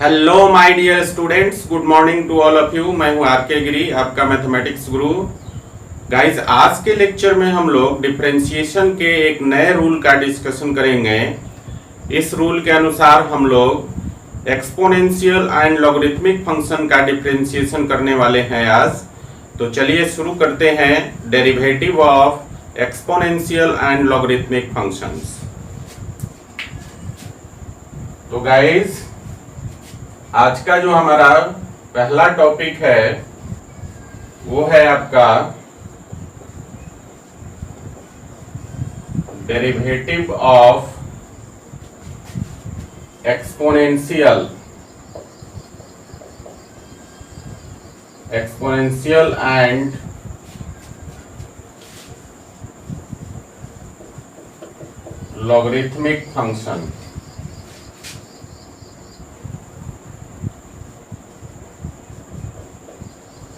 Hello my dear students, good morning to all of you. मैं हूं R K गिरी, आपका mathematics गुरु। Guys, आज के लेक्चर में हम लोग डिफरेंशिएशन के एक नए रूल का डिस्कशन करेंगे। इस रूल के अनुसार हम लोग एक्सपोनेंशियल एंड लॉगरिथमिक फंक्शन का डिफरेंशिएशन करने वाले हैं आज। तो चलिए शुरू करते हैं derivative of exponential and logarithmic functions. तो गाइस, आज का जो हमारा पहला टॉपिक है वो है आपका derivative of exponential and logarithmic function.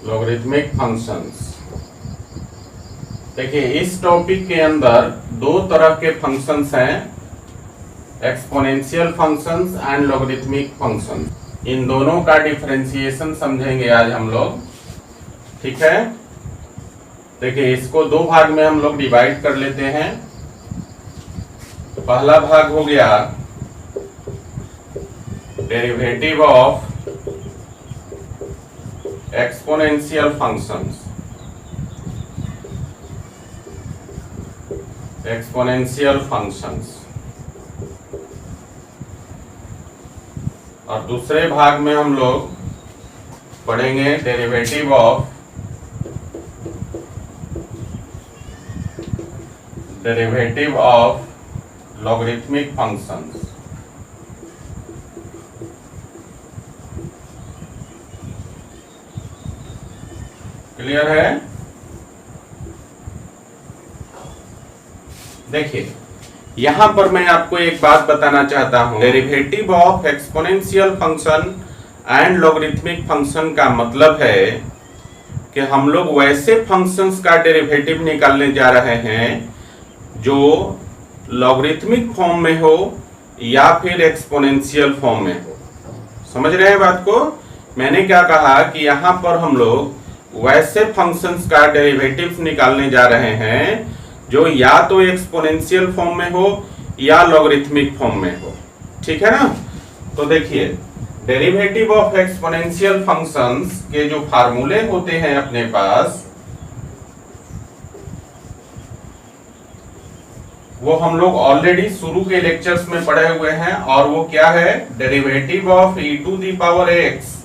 Logarithmic functions. देखिए, इस टॉपिक के अंदर दो तरह के फंक्शंस हैं, exponential functions and logarithmic functions. इन दोनों का डिफरेंशिएशन समझेंगे आज हम लोग, ठीक है। देखिए, इसको दो भाग में हम लोग डिवाइड कर लेते हैं। तो पहला भाग हो गया डेरिवेटिव ऑफ एक्सपोनेंशियल फंक्शंस। और दूसरे भाग में हम लोग पढ़ेंगे derivative of logarithmic functions. Clear है? देखिए, यहां पर मैं आपको एक बात बताना चाहता हूं। Derivative of exponential function and logarithmic function का मतलब है कि हम लोग वैसे फंक्शंस का डेरिवेटिव निकालने जा रहे हैं जो लॉगरिथमिक फॉर्म में हो या फिर एक्सपोनेंशियल फॉर्म में हो। समझ रहे हैं बात को? मैंने क्या कहा कि यहां पर हम लोग वैसे फंक्शंस का डेरिवेटिव निकालने जा रहे हैं जो या तो एक्सपोनेंशियल फॉर्म में हो या लॉगरिथमिक फॉर्म में हो, ठीक है ना। तो देखिए, डेरिवेटिव ऑफ एक्सपोनेंशियल फंक्शंस के जो फार्मूले होते हैं अपने पास, वो हम लोग ऑलरेडी शुरू के लेक्चर्स में पढ़े हुए हैं। और वो क्या है? Derivative of e to the power x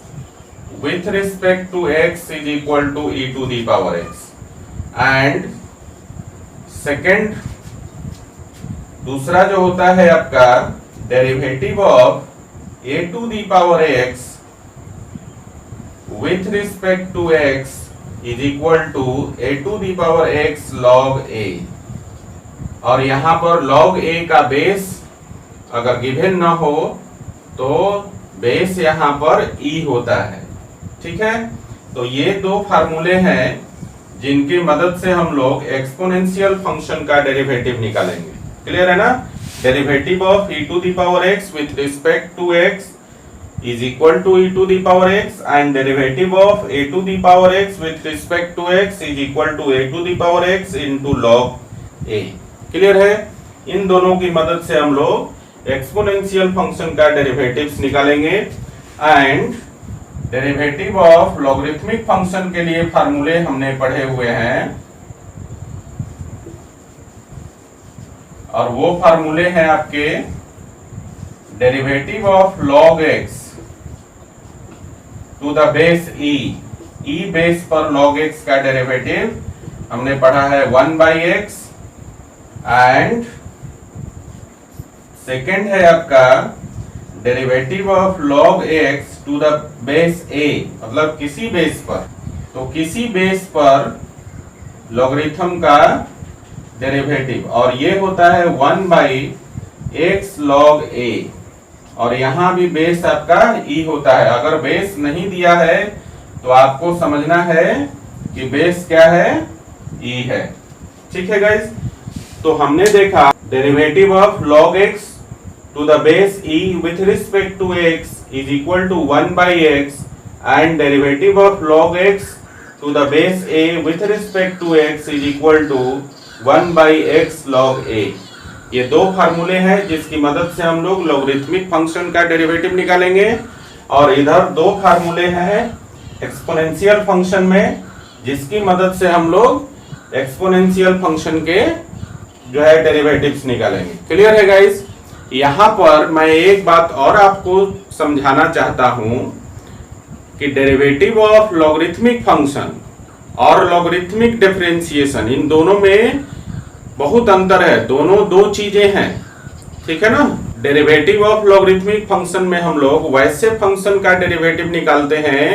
with respect to x is equal to e to the power x। and second, दूसरा जो होता है आपका derivative of a to the power x with respect to x is equal to a to the power x log a। और यहां पर log a का base अगर गिवन ना हो तो बेस यहां पर e होता है, ठीक है। तो ये दो फार्मूले हैं जिनकी मदद से हम लोग एक्सपोनेंशियल फंक्शन का डेरिवेटिव निकालेंगे। क्लियर है ना? Derivative of e to the power x with respect to x is equal to e to the power x and derivative of a to the power x with respect to x is equal to a to the power x into log a। Clear है? इन दोनों की मदद से हम लोग exponential function का derivatives निकालेंगे। And derivative of logarithmic function के लिए फार्मूले हमने पढ़े हुए हैं, और वो फार्मूले हैं आपके derivative of log x to the base e base पर log x का डेरिवेटिव हमने पढ़ा है 1/x। एंड सेकेंड है आपका derivative of log x to the base a, मतलब किसी बेस पर। तो किसी बेस पर लॉगरिथम का डेरिवेटिव, और ये होता है 1/x log a। और यहां भी बेस आपका e होता है। अगर बेस नहीं दिया है तो आपको समझना है कि बेस क्या है? e है, ठीक है गाइस। तो हमने देखा derivative of log x to the base e with respect to x is equal to 1/x and derivative of log x to the base a with respect to x is equal to 1/x log a। ये दो फार्मूले हैं जिसकी मदद से हम लोग logarithmic function का डेरिवेटिव निकालेंगे, और इधर दो फार्मूले हैं एक्सपोनेंशियल फंक्शन में जिसकी मदद से हम लोग एक्सपोनेंशियल फंक्शन के जो है डेरिवेटिव्स निकालेंगे। क्लियर है गाइस? यहाँ पर मैं एक बात और आपको समझाना चाहता हूं कि डेरिवेटिव ऑफ लॉगरिथमिक फंक्शन और लॉगरिथमिक डिफरेंशिएशन, इन दोनों में बहुत अंतर है, दोनों दो चीजें हैं, ठीक है ना। डेरिवेटिव ऑफ लॉगरिथमिक फंक्शन में हम लोग वैसे फंक्शन का डेरिवेटिव निकालते हैं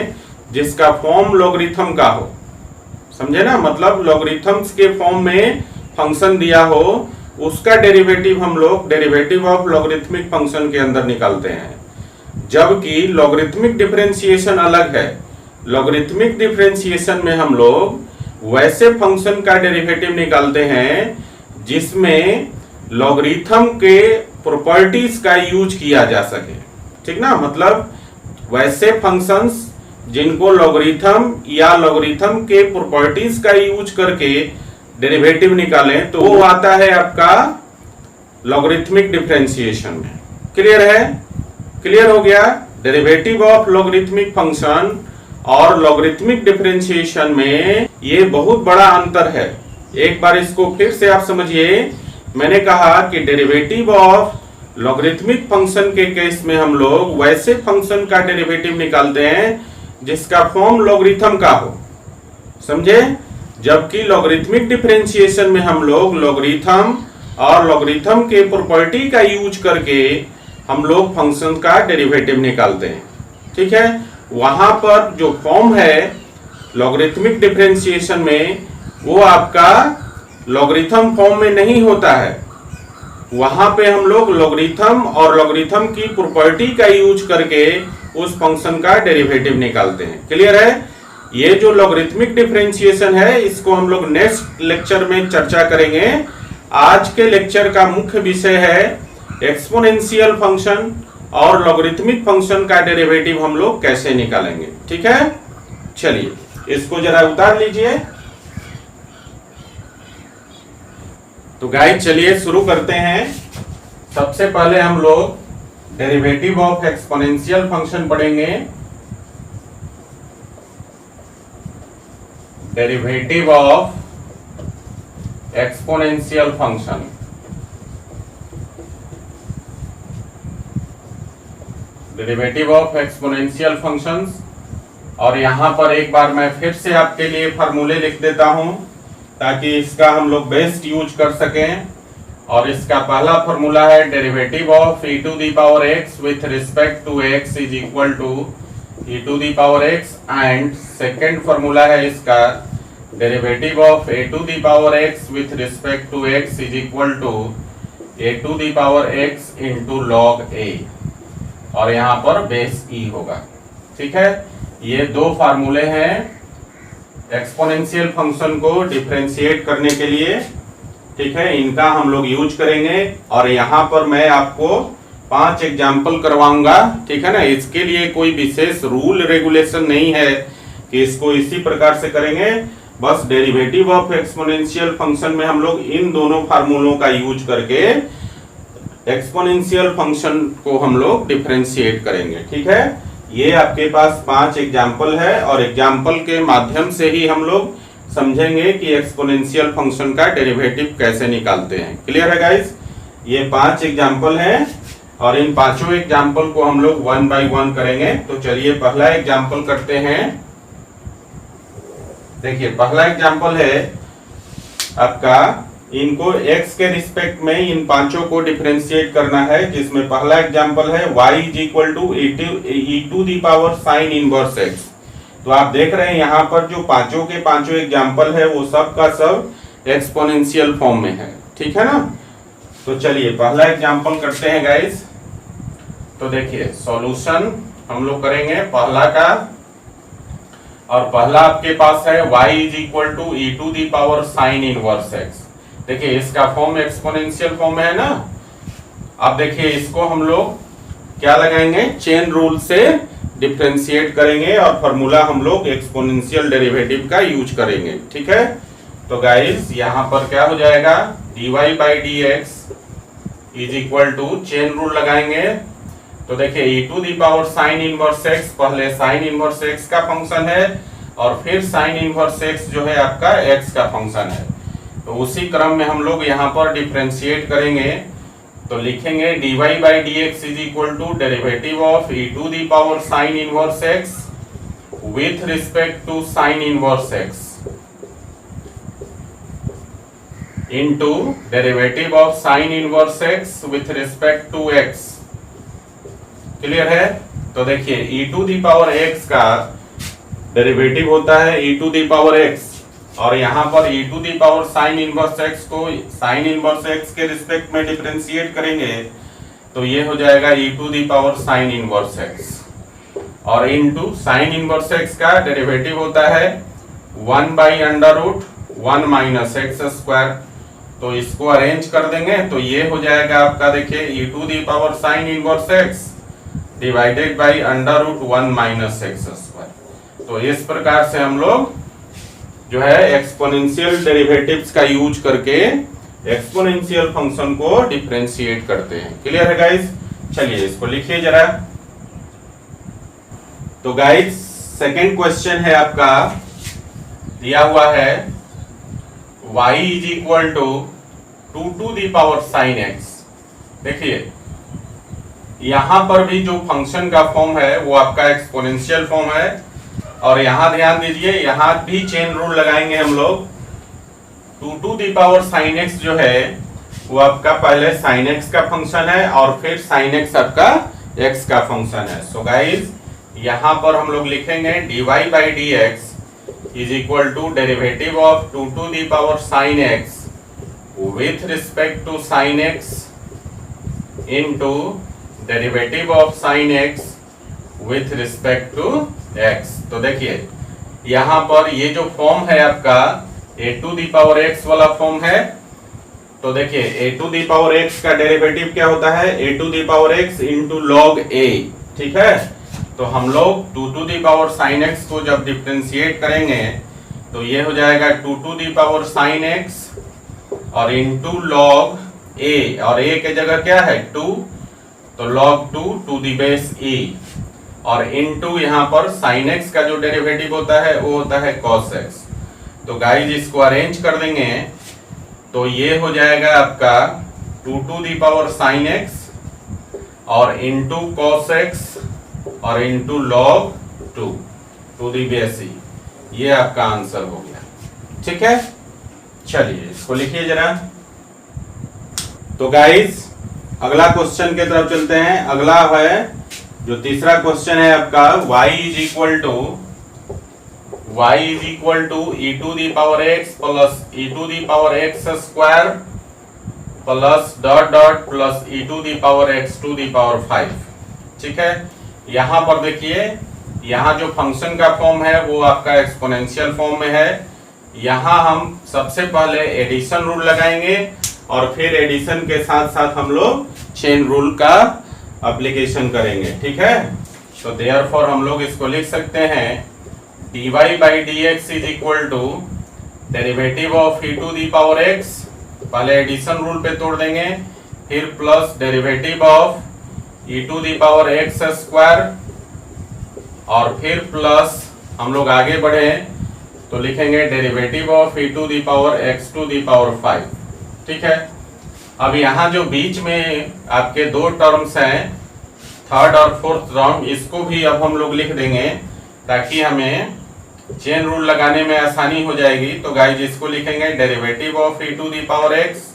जिसका फॉर्म लॉगरिथम का हो, समझे ना, मतलब लॉगरिथम्स के फॉर्म में फंक्शन दिया हो उसका डेरिवेटिव हम लोग डेरिवेटिव ऑफ लॉगरिथमिक फंक्शन के अंदर निकालते हैं, जबकि लॉगरिथमिक डिफरेंशिएशन अलग है। लॉगरिथमिक डिफरेंशिएशन में हम लोग वैसे फंक्शन का डेरिवेटिव निकालते हैं जिसमें लॉगरिथम के प्रॉपर्टीज का यूज किया जा सके, ठीक ना, मतलब वैसे फंक्शंस जिनको लॉगरिथम या लॉगरिथम के प्रॉपर्टीज का यूज करके डेरिवेटिव निकालें तो वो आता है आपका लॉगरिथमिक डिफरेंशिएशन में। क्लियर है? क्लियर हो गया? डेरिवेटिव ऑफ लॉगरिथमिक फंक्शन और लॉगरिथमिक डिफरेंशिएशन में ये बहुत बड़ा अंतर है। एक बार इसको फिर से आप समझिए। मैंने कहा कि डेरिवेटिव ऑफ लॉगरिथमिक फंक्शन के केस में हम लोग वैसे फंक्शन का डेरिवेटिव निकालते हैं जिसका फॉर्म लॉगरिथम का हो, समझे, जबकि लॉगरिथमिक डिफरेंशिएशन में हम लोग लॉगरिथम और लॉगरिथम के प्रॉपर्टी का यूज करके हम लोग फंक्शन का डेरिवेटिव निकालते हैं, ठीक है। वहां पर जो फॉर्म है लॉगरिथमिक डिफरेंशिएशन में वो आपका लॉगरिथम फॉर्म में नहीं होता है, वहां पे हम लोग लॉगरिथम और लॉगरिथम की प्रॉपर्टी का यूज करके उस फंक्शन का डेरिवेटिव निकालते हैं। क्लियर है? ये जो लॉगरिथमिक डिफरेंशिएशन है इसको हम लोग नेक्स्ट लेक्चर में चर्चा करेंगे। आज के लेक्चर का मुख्य विषय है एक्सपोनेंशियल फंक्शन और लॉगरिथमिक फंक्शन का डेरिवेटिव हम लोग कैसे निकालेंगे, ठीक है। चलिए इसको जरा उतार लीजिए। तो गाइस चलिए शुरू करते हैं। सबसे पहले हम लोग डेरिवेटिव ऑफ एक्सपोनेंशियल फंक्शन पढ़ेंगे। Derivative of exponential function, derivative of exponential functions. और यहां पर एक बार मैं फिर से आपके लिए फार्मूले लिख देता हूं ताकि इसका हम लोग बेस्ट यूज कर सकें। और इसका पहला फॉर्मूला है derivative of e to the power x with respect to x is equal to e to the power x, and second formula है इसका derivative of a to the power x with respect to x is equal to a to the power x into log a, और यहाँ पर base e होगा, ठीक है। ये दो फार्मूले हैं एक्सपोनेंशियल फंक्शन को डिफरेंशिएट करने के लिए, ठीक है, इनका हम लोग यूज करेंगे। और यहाँ पर मैं आपको 5 एग्जाम्पल करवाऊंगा, ठीक है ना। इसके लिए कोई विशेष रूल रेगुलेशन नहीं है कि इसको इसी प्रकार से करेंगे, बस डेरिवेटिव ऑफ एक्सपोनेंशियल फंक्शन में हम लोग इन दोनों फार्मूलों का यूज करके एक्सपोनेंशियल फंक्शन को हम लोग डिफरेंशिएट करेंगे, ठीक है। ये आपके पास 5 एग्जाम्पल है और एग्जाम्पल के माध्यम से ही हम लोग समझेंगे कि एक्सपोनेंशियल फंक्शन का डेरिवेटिव कैसे निकालते हैं। क्लियर है गाइस? ये 5 एग्जाम्पल हैं और इन पांचों एग्जाम्पल को हम लोग 1 बाय 1 करेंगे। तो चलिए पहला एग्जाम्पल करते हैं। देखिए पहला एग्जाम्पल है आपका, इनको x के रिस्पेक्ट में इन पांचों को डिफरेंशिएट करना है, जिसमें पहला एग्जांपल है y is equal to e to the power sine inverse x। तो आप देख रहे हैं यहाँ पर जो पांचों के पांचों एग्जांपल है वो सब का सब एक्सपोनेंशियल फॉर्म में है, ठीक है ना। तो चलिए पहला एग्जांपल करते हैं गाइस। तो देखिए सॉल्यूशन हम लोग करेंगे पहला का, और पहला आपके पास है y is equal to e to the power sine inverse x। देखिए इसका फॉर्म एक्सपोनेंशियल फॉर्म है ना। अब देखिए इसको हम लोग क्या लगाएंगे, चेन रूल से डिफरेंशिएट करेंगे और फॉर्मूला हम लोग एक्सपोनेंशियल डेरिवेटिव का यूज करेंगे। ठीक है, तो गाइस यहां पर क्या हो जाएगा, dy by D x is equal to, chain rule लगाएंगे तो देखिए e to the power sine inverse X, पहले साइन इनवर्स एक्स का फंक्शन है और फिर साइन इनवर्स एक्स जो है आपका x का फंक्शन है। तो उसी क्रम में हम लोग यहाँ पर डिफरेंशिएट करेंगे तो लिखेंगे dy by D x is equal to derivative of e to the power sine inverse x with respect to sine inverse x into derivative of sine inverse x with respect to x। Clear है? तो देखिए e to the power x का derivative होता है e to the power x और यहाँ पर e to the power sine inverse x को साइन इनवर्स x के रिस्पेक्ट में डिफरेंशिएट करेंगे तो ये हो जाएगा e to the power sine inverse x और इनटू साइन इनवर्स x का डेरिवेटिव होता है 1 by under root 1 minus x square. तो इसको अरेंज कर देंगे तो ये हो जाएगा आपका, देखिए e to the power sine inverse x divided by under root 1 minus x square. तो इस प्रकार से हम लोग जो है एक्सपोनेंशियल डेरिवेटिव्स का यूज करके एक्सपोनेंशियल फंक्शन को डिफरेंशिएट करते हैं। क्लियर है गाइस? चलिए इसको लिखिए जरा। तो गाइस सेकेंड क्वेश्चन है आपका, दिया हुआ है y is equal to 2 to the power sine x. देखिए यहां पर भी जो फंक्शन का फॉर्म है वो आपका एक्सपोनेंशियल फॉर्म है और यहां ध्यान दीजिए, यहां भी चेन रूल लगाएंगे हम लोग। 2 to the power sine x जो है वो आपका पहले साइन एक्स का फंक्शन है और फिर साइन एक्स आपका एक्स का फंक्शन है। सो गाइस यहां पर हम लोग लिखेंगे dy by D x is equal to derivative of 2 to the power sine x with respect to sine x into derivative of sine x with respect to x। तो देखिए यहां पर ये जो फॉर्म है आपका a to the power x वाला form है। तो देखिए a to the power x का डेरिवेटिव क्या होता है, a to the power x into log a। ठीक है, तो हम लोग 2 to the power sine x को जब डिफरेंशिएट करेंगे तो ये हो जाएगा 2 to the power sine x और इंटू लॉग a, और a के जगह क्या है 2, तो log 2 to the base e और इनटू यहाँ पर साइन एक्स का जो डेरिवेटिव होता है वो होता है कॉस एक्स। तो गाइस इसको अरेंज कर देंगे तो ये हो जाएगा आपका 2 to the power sine x और इनटू कॉस एक्स और into log 2 to the base e. ये आपका आंसर हो गया। ठीक है, चलिए इसको लिखिए जरा। तो गाइस अगला क्वेश्चन की तरफ चलते हैं। अगला है जो तीसरा क्वेश्चन है आपका y is equal to e to the power x plus e to the power x square plus dot dot plus e to the power x to the power 5। ठीक है, यहाँ पर देखिए यहाँ जो फंक्शन का फॉर्म है वो आपका एक्सपोनेंशियल फॉर्म में है। यहाँ हम सबसे पहले एडिशन रूल लगाएंगे और फिर एडिशन के साथ साथ हम लोग चेन रूल का एप्लीकेशन करेंगे। ठीक है, तो देयरफॉर हम लोग इसको लिख सकते हैं dy by D x is equal to derivative of e to the power x, पहले एडिशन रूल पे तोड़ देंगे, फिर plus derivative of e to the power x square और फिर प्लस हम लोग आगे बढ़े तो लिखेंगे derivative of e to the power x to the power 5। ठीक है, अब यहाँ जो बीच में आपके दो टर्म्स हैं थर्ड और फोर्थ टर्म, इसको भी अब हम लोग लिख देंगे ताकि हमें चेन रूल लगाने में आसानी हो जाएगी। तो गाइस इसको लिखेंगे derivative of e to the power x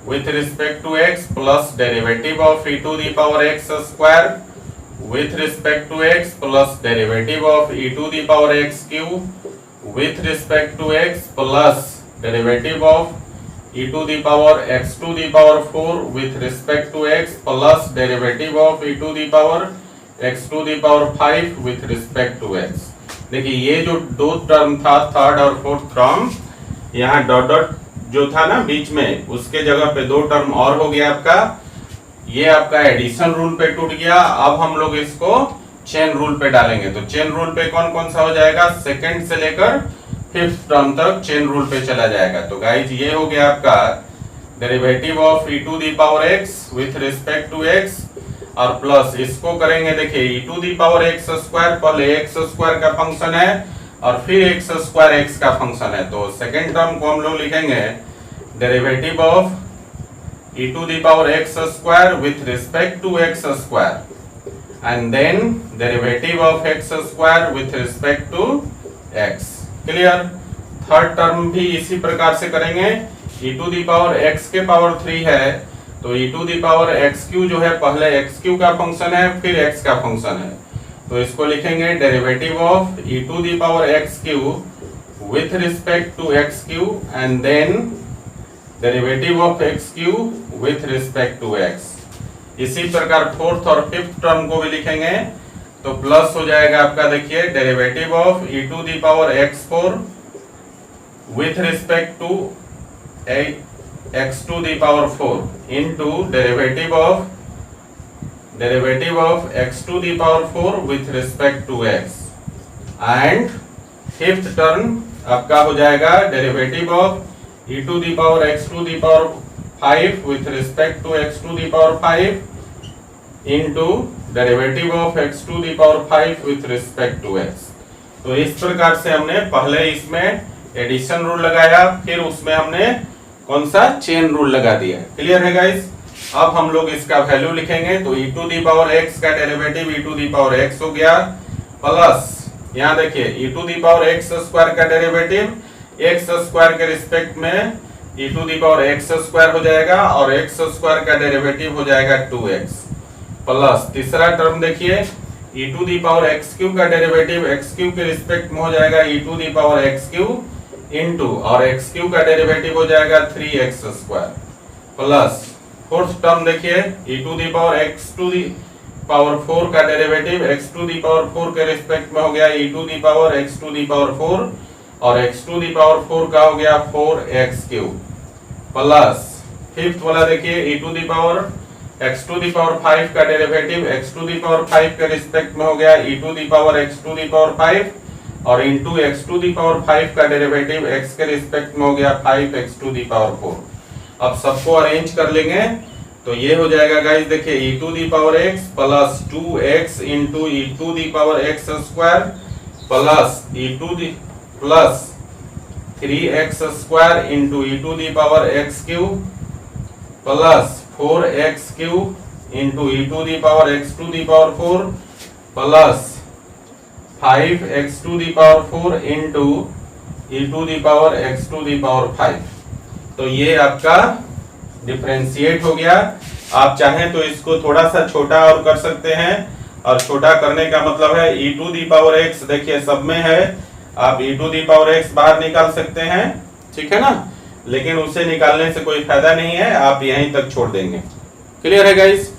with respect to x plus derivative of e to the power x square with respect to x plus derivative of e to the power x cube with respect to x plus derivative of e to the power x to the power 4 with respect to x plus derivative of e to the power x to the power 5 with respect to x। देखिए ये जो दो term था third और fourth term, यहाँ dot dot जो था ना बीच में उसके जगह पे दो टर्म और हो गया आपका ये आपका एडिशन रूल पे टूट गया। अब हम लोग इसको चेन रूल पे डालेंगे। तो चेन रूल पे कौन कौन सा हो जाएगा, सेकंड से लेकर फिफ्थ टर्म तक चेन रूल पे चला जाएगा। तो गाइज ये हो गया आपका derivative of e to the power x with respect to x, और प्लस इसको करेंगे, देखिए e to the power x square, पहले x स्क्वायर का फंक्शन है और फिर x स्क्वायर x का फंक्शन है। तो सेकंड टर्म को हम लोग लिखेंगे derivative of e to the power x square with respect to x square and then derivative of x square with respect to x। Clear. Third term भी इसी प्रकार से करेंगे। e to the power x के power 3 है, तो e to the power x cube जो है पहले एक्स क्यू का फंक्शन है फिर x का फंक्शन है, तो इसको लिखेंगे derivative of e to the power x cube with respect to x cube and then derivative of x cube with respect to x। इसी प्रकार फोर्थ और फिफ्थ टर्म को भी लिखेंगे। तो प्लस हो जाएगा आपका, देखिए derivative of e to the power x4 with respect to x to the power 4 into derivative of x to the power 4 with respect to x। And fifth term आपका हो जाएगा derivative of e to the power x to the power 5 with respect to x to the power 5 into derivative of x to the power 5 with respect to x। तो इस प्रकार से हमने पहले इसमें एडिशन रूल लगाया, फिर उसमें हमने कौन सा चेन रूल लगा दिया। क्लियर है गाइस। अब हम लोग इसका वैल्यू लिखेंगे। तो e to the power x का derivative e to the power x हो गया, प्लस यहाँ देखिए e to the power x square का डेरिवेटिव x स्क्वायर के रिस्पेक्ट में e to the power x square हो जाएगा और x स्क्वायर का डेरिवेटिव हो जाएगा 2x, प्लस तीसरा टर्म देखिए e to the power x cube का डेरिवेटिव x क्यू के रिस्पेक्ट में हो जाएगा e to the power x cube into, और x क्यू का डेरिवेटिव हो जाएगा 3x square, plus fourth term देखिए e to the power x to the power 4 का derivative x to the power 4 के रिस्पेक्ट में हो गया e to the power x to the power 4, और x टू दी पावर 4 का हो गया 4x क्यूब, प्लस फिफ्थ वाला देखिए e to the power x to the power 5 का derivative x to the power 5 के रिस्पेक्ट में हो गया e to the power x to the power 5, और into x to the power 5 का derivative x के रिस्पेक्ट में हो गया 5x टू दी पावर 4। अब सबको अरेंज कर लेंगे। तो ये हो जाएगा गाइस, देखिए e to the power x plus 2x into e to the power x square plus e to the plus 3x square into e to the power x cube plus 4x cube into e to the power x to the power 4 plus 5x to the power 4 into e to the power x to the power 5। तो ये आपका differentiate हो गया। आप चाहें तो इसको थोड़ा सा छोटा और कर सकते हैं, और छोटा करने का मतलब है e to the power x, देखिए सब में है, आप e to the power x बाहर निकाल सकते हैं, ठीक है ना, लेकिन उसे निकालने से कोई फायदा नहीं है, आप यहीं तक छोड़ देंगे। क्लियर है गाइस।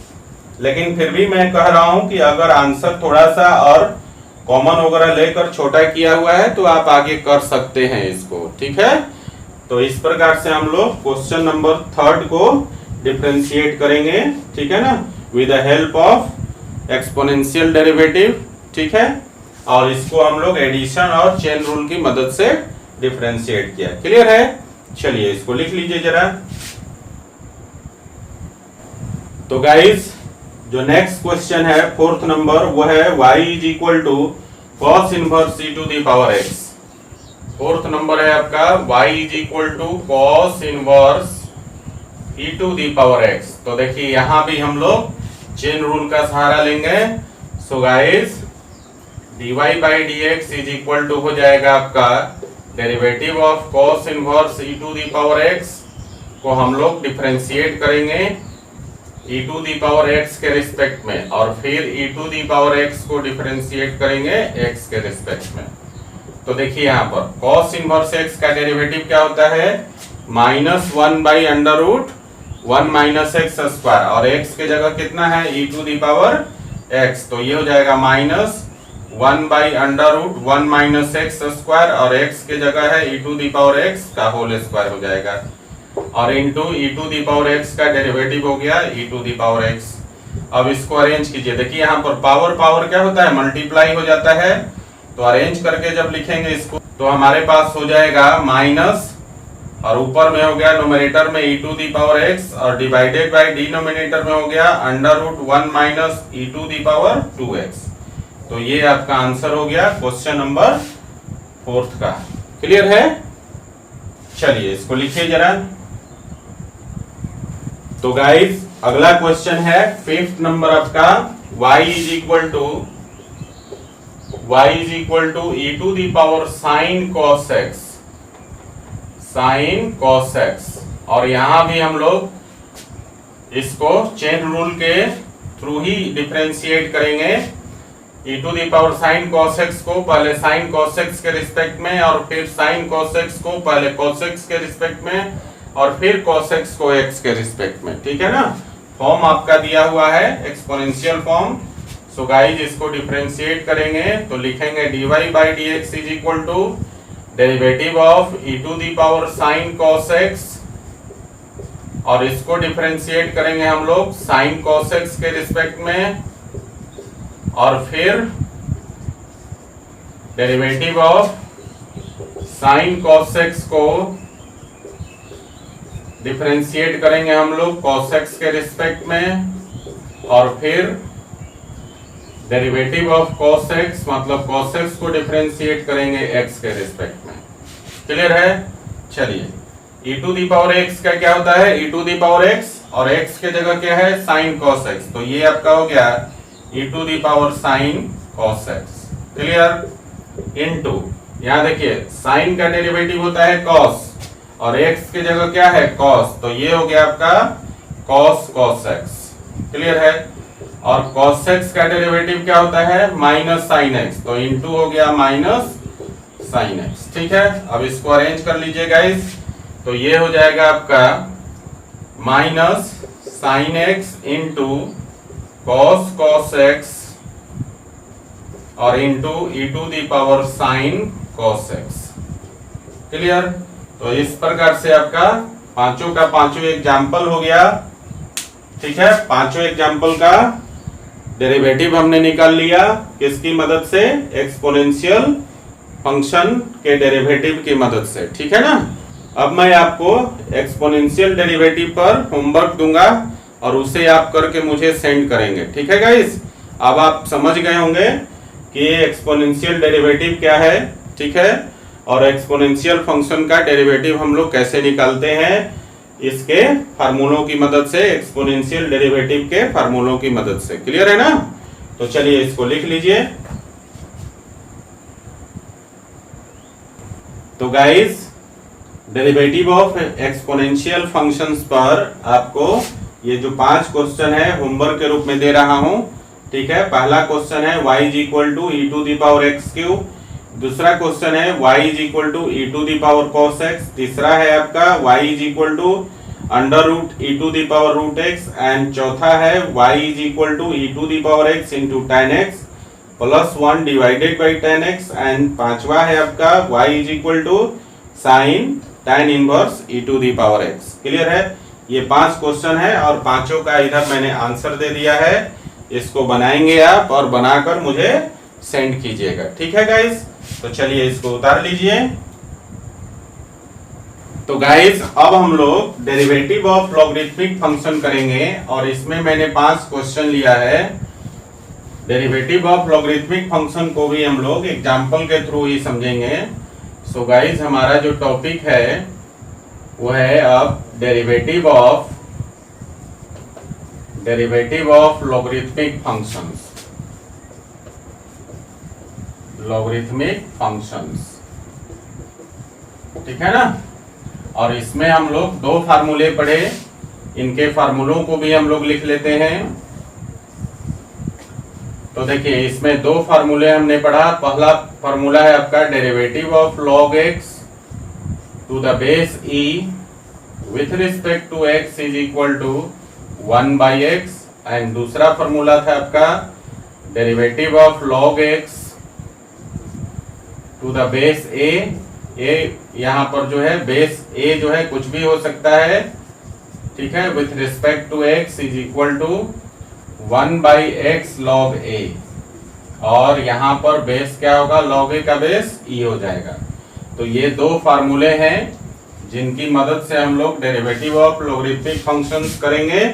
लेकिन फिर भी मैं कह रहा हूं कि अगर आंसर थोड़ा सा और कॉमन वगैरह लेकर छोटा किया हुआ है तो आप आगे कर सकते हैं इसको, ठीक है। तो इस प्रकार से हम लोग क्वेश्चन नंबर 3 को डिफरेंशिएट करेंगे, ठीक है ना, with the help of exponential derivative, ठीक है, और इसको हम लोग एडिशन और चेन रूल की मदद से डिफरेंशिएट किया। क्लियर है। चलिए इसको लिख लीजिए जरा। तो गाइस जो नेक्स्ट क्वेश्चन है फोर्थ नंबर, वो है y is equal to cos inverse e to the power x। Fourth number है आपका y is equal to cos inverse e to the power x। तो देखिए यहां भी हम लोग चेन रूल का सहारा लेंगे। So guys dy by dx is equal to हो जाएगा आपका derivative of cos inverse e to the power x को हम लोग डिफरेंशिएट करेंगे e to the power x के रिस्पेक्ट में, और फिर e to the power x को डिफरेंशिएट करेंगे x के रिस्पेक्ट में। तो देखिए यहाँ पर cos इनवर्स x का डेरिवेटिव क्या होता है, -1 by under root 1 minus x square, और x के जगह कितना है e to the power x, तो ये हो जाएगा -1 by under root 1 minus x square, और x के जगह है e to the power x का होल स्क्वायर हो जाएगा। और into e to the power x का डेरिवेटिव हो गया e to the power x. अब इसको अरेंज कीजिए, देखिए यहाँ पर पावर पावर क्या होता है, मल्टीप्लाई हो जाता है। तो अरेंज करके जब लिखेंगे इसको तो हमारे पास हो जाएगा माइनस, और ऊपर में हो गया न्यूमरेटर में e to the power x, और डिवाइडेड बाय डिनोमिनेटर में हो गया under root 1 minus e to the power 2x। तो ये आपका आंसर हो गया क्वेश्चन नंबर 4 का। क्लियर है? चलिए इसको लिखिए जरा। तो गाइस अगला क्वेश्चन है 5th नंबर आपका, y is equal to e to the power sine cos x, sine cos x. और यहां भी हम लोग इसको चेन रूल के थ्रू ही डिफरेंशिएट करेंगे। E to the power sine cos x को पहले साइन कॉस एक्स के रिस्पेक्ट में, और फिर साइन कॉस एक्स को पहले कॉस एक्स के रिस्पेक्ट में, और फिर cos x को x के रिस्पेक्ट में। ठीक है ना? फॉर्म आपका दिया हुआ है एक्सपोनेंशियल फॉर्म। सो गाइस इसको डिफरेंशिएट करेंगे तो लिखेंगे dy by D x is equal to derivative of e to the power sine cos x, और इसको डिफरेंशिएट करेंगे हम लोग साइन cos x के रिस्पेक्ट में, और फिर derivative of sine cos x को डिफरेंशिएट करेंगे हम लोग cos x के रिस्पेक्ट में, और फिर डेरिवेटिव ऑफ cos x मतलब cos x को डिफरेंशिएट करेंगे x के रिस्पेक्ट में। क्लियर है? चलिए e to the power x का क्या होता है, e to the power x, और x के जगह क्या है साइन cos x। तो ये आपका हो गया e to the power sine cos x। Clear? Into यहां देखिए साइन का डेरिवेटिव होता है cos, और x की जगह क्या है cos, तो ये हो गया आपका cos x। क्लियर है? और cos x का डेरिवेटिव क्या होता है माइनस साइन x, तो इनटू हो गया माइनस साइन x। ठीक है? अब इसको अरेंज कर लीजिए गाइस। तो ये हो जाएगा आपका minus sine x into cos x, और into e to the power sine cos x। Clear? तो इस प्रकार से आपका पांचों का पांचों एग्जाम्पल हो गया। ठीक है? पांचों एग्जाम्पल का डेरिवेटिव हमने निकाल लिया किसकी मदद से, एक्सपोनेंशियल फंक्शन के डेरिवेटिव की मदद से। ठीक है ना? अब मैं आपको एक्सपोनेंशियल डेरिवेटिव पर होमवर्क दूंगा और उसे आप करके मुझे सेंड करेंगे। ठीक है गाइस? अब आप समझ गए होंगे कि एक्सपोनेंशियल डेरिवेटिव क्या है। ठीक है? और एक्सपोनेंशियल फंक्शन का डेरिवेटिव हम लोग कैसे निकालते हैं, इसके फार्मूलों की मदद से, एक्सपोनेंशियल डेरिवेटिव के फार्मूलों की मदद से। क्लियर है ना? तो चलिए इसको लिख लीजिए। तो guys derivative of exponential functions पर आपको ये जो 5 क्वेश्चन है होमवर्क के रूप में दे रहा हूं। ठीक है? पहला क्वेश्चन है y is equal to e to the power x cube, दूसरा क्वेश्चन है y is equal to e to the power cos x, तीसरा है आपका y is equal to under root e to the power root x, and चौथा है y is equal to e to the power x into tan x plus 1 divided by tan x, and पांचवा है आपका y is equal to sign tan inverse e to the power x। Clear है? ये 5 question है और पांचों का इधर मैंने आंसर दे दिया है। इसको बनाएंगे आप और बनाकर मुझे सेंड कीजिएगा। ठीक है गाइस? तो चलिए इसको उतार लीजिए। तो गाइस अब हम लोग डेरिवेटिव ऑफ लॉगरिथमिक फंक्शन करेंगे, और इसमें मैंने 5 क्वेश्चन लिया है। डेरिवेटिव ऑफ लॉगरिथमिक फंक्शन को भी हम लोग एग्जांपल के थ्रू ही समझेंगे। सो गाइस हमारा जो टॉपिक है वो है अब derivative of logarithmic functions, logarithmic functions. ठीक है ना? और इसमें हम लोग 2 फार्मूले पढ़े, इनके फार्मूलों को भी हम लोग लिख लेते हैं। तो देखिए इसमें 2 फार्मूले हमने पढ़ा। पहला फार्मूला है आपका derivative of log x to the base e with respect to x is equal to 1 by x, and दूसरा फार्मूला था आपका derivative of log x to the base a a यहाँ पर जो है बेस ए जो है कुछ भी हो सकता है, ठीक है, with respect to x is equal to 1/x log a, और यहाँ पर बेस क्या होगा, log a का बेस e हो जाएगा। तो ये दो फार्मूले हैं जिनकी मदद से हम लोग डेरिवेटिव ऑफ लॉगरिथमिक फंक्शंस करेंगे,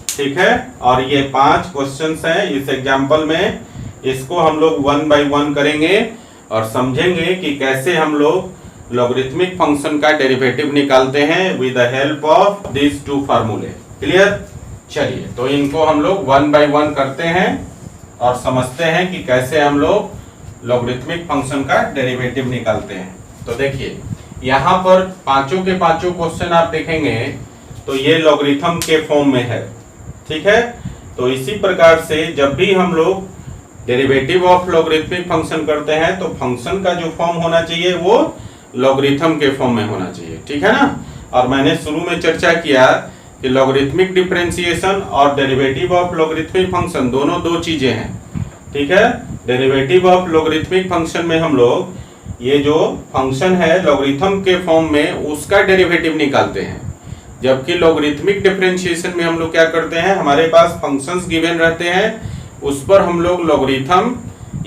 ठीक है। और ये 5 क्वेश्चंस हैं इस एग्जाम्पल में, इसको हम लोग 1 by 1 करेंगे और समझेंगे कि कैसे हम लोग लॉगरिथमिक फंक्शन का डेरिवेटिव निकालते हैं with the help of this 2 फार्मूले। क्लियर? चलिए, तो इनको हम लोग 1 by 1 करते हैं और समझते हैं कि कैसे हम लोग लॉगरिथमिक फंक्शन का डेरिवेटिव निकालते हैं। तो देखिए, यहाँ पर पांचों के पांचों क्वेश्चन आप देखेंगे तो ये लॉगरिथम के फॉर्म में है, ठीक है। तो इसी प्रकार से जब भी हम लोग डेरिवेटिव ऑफ लॉगरिथमिक फंक्शन करते हैं तो फंक्शन का जो फॉर्म होना चाहिए वो लॉगरिथम के फॉर्म में होना चाहिए, ठीक है ना। और मैंने शुरू में चर्चा किया कि लॉगरिथमिक डिफरेंशिएशन और डेरिवेटिव ऑफ लॉगरिथमिक फंक्शन दोनों दो चीजें हैं, ठीक है। डेरिवेटिव ऑफ लॉगरिथमिक फंक्शन में हम लोग ये जो फंक्शन है लॉगरिथम के फॉर्म में उसका डेरिवेटिव निकालते हैं, जबकि लॉगरिथमिक डिफरेंशिएशन में हम लोग क्या करते हैं, हमारे पास फंक्शंस गिवन रहते हैं, उस पर हम लोग लॉगरिथम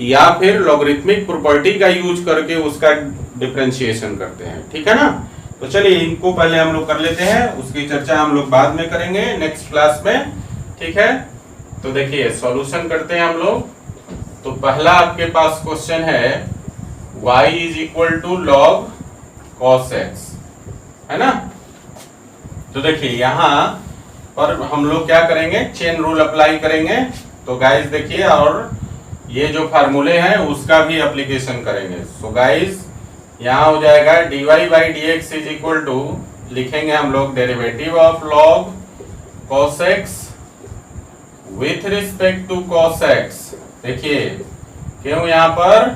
या फिर लॉगरिथमिक प्रॉपर्टी का यूज करके उसका डिफरेंशिएशन करते हैं, ठीक है ना। तो चलिए इनको पहले हम लोग कर लेते हैं, उसकी चर्चा हम लोग बाद में करेंगे नेक्स्ट क्लास में, ठीक है। तो देखिए सॉल्यूशन करते हैं हम लोग। तो पहला आपके पास क्वेश्चन है y is equal to log cos x, है ना। तो देखिए यहाँ पर हम लोग क्या करेंगे, चेन रूल अप्लाई करेंगे। तो गाइस देखिए, और ये जो फार्मूले हैं उसका भी एप्लीकेशन करेंगे। सो गाइस यहाँ हो जाएगा dy by dx is equal to, लिखेंगे हम लोग derivative of log cos x with respect to cos x। देखिए क्यों यहाँ पर,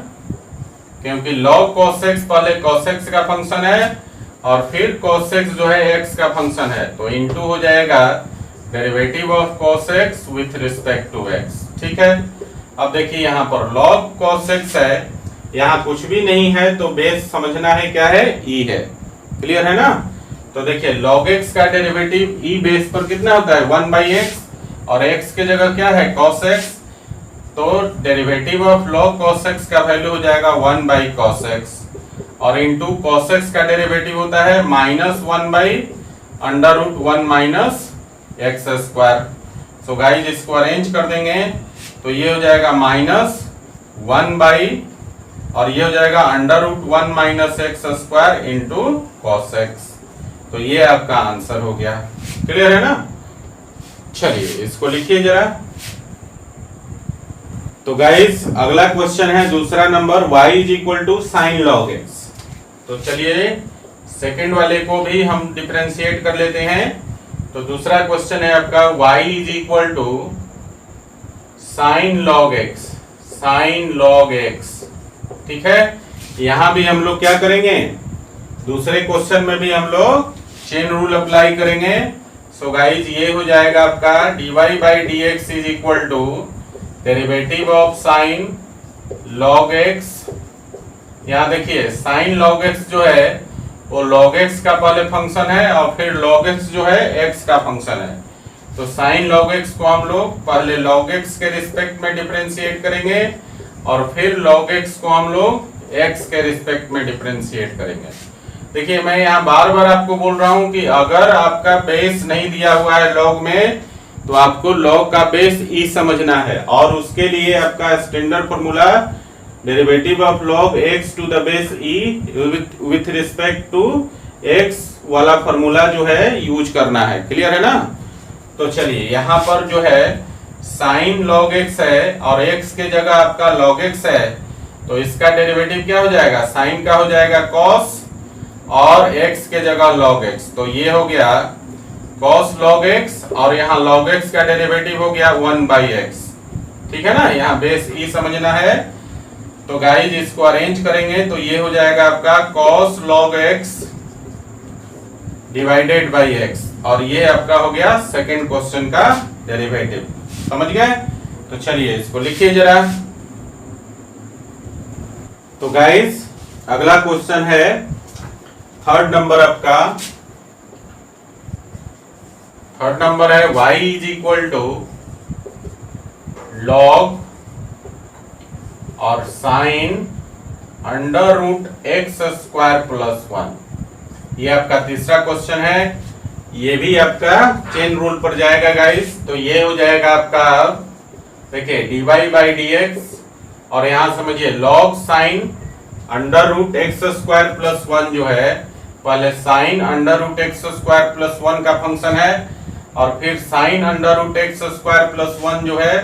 क्योंकि log cos x पहले cos x का फंक्शन है और फिर cos x जो है x का फंक्शन है, तो इनटू हो जाएगा derivative of cos x with respect to x, ठीक है। अब देखिए यहाँ पर log cos x है, यहाँ कुछ भी नहीं है तो बेस समझना है क्या है, e है। क्लियर है ना। तो देखिए log x का डेरिवेटिव e बेस पर कितना होता है, 1/x, और x के जगह क्या है, cos x, तो derivative of log cos x का वैल्यू हो जाएगा 1/cos x, और इनटू cos x का डेरिवेटिव होता है -1/√1 - x²। सो गाइस इसको अरेंज कर देंगे तो ये हो जाएगा -1 और ये हो जाएगा √1 - x² इंटू cos x। तो ये आपका आंसर हो गया। क्लियर है ना। चलिए इसको लिखिए जरा। तो गाइस अगला क्वेश्चन है दूसरा नंबर, y is equal to sine log x। तो चलिए सेकंड वाले को भी हम डिफरेंशिएट कर लेते हैं। तो दूसरा क्वेश्चन है आपका y is equal to sine log x, sine log x, ठीक है। यहां भी हम लोग क्या करेंगे, दूसरे क्वेश्चन में भी हम लोग चेन रूल अप्लाई करेंगे। सो गाइस ये हो जाएगा आपका dy by dx is equal to derivative of sine log x। यहाँ देखिए साइन log x जो है वो log x का पहले फंक्शन है और फिर log x जो है x का फंक्शन है। तो साइन log x को हम लोग पहले log x के रिस्पेक्ट में डिफरेंशिएट करेंगे और फिर log x को हम लोग x के रिस्पेक्ट में डिफरेंशिएट करेंगे। देखिए मैं यहाँ बार बार आपको बोल रहा हूँ कि अगर आपका बेस नहीं दिया हुआ है log में तो आपको log का बेस e समझना है, और उसके लिए आपका standard formula derivative of log x to the base e with respect to x वाला फॉर्मूला जो है यूज करना है। क्लियर है ना। तो चलिए यहाँ पर जो है साइन log x है और x के जगह आपका log x है, तो इसका डेरिवेटिव क्या हो जाएगा, साइन का हो जाएगा cos और x के जगह log x। तो ये हो गया cos log x और यहाँ log x का डेरिवेटिव हो गया 1/x, ठीक है ना। यहाँ बेस e समझना है। तो गाइस इसको अरेंज करेंगे तो ये हो जाएगा आपका cos log x divided by x, और ये आपका हो गया सेकंड क्वेश्चन का डेरिवेटिव। समझ गए। तो चलिए इसको लिखिए जरा। तो गाइस अगला क्वेश्चन है थर्ड नंबर है y is equal to log और sine under root x square plus 1। ये आपका तीसरा क्वेश्चन है। ये भी आपका चेन रूल पर जाएगा गाइस। तो ये हो जाएगा आपका, देखिए dy बाई डी एक्स, और यहां समझिए log sine under root x square plus 1 जो है, पहले sine under root x square plus 1 का फंक्शन है, और फिर sine under root x square plus 1 जो है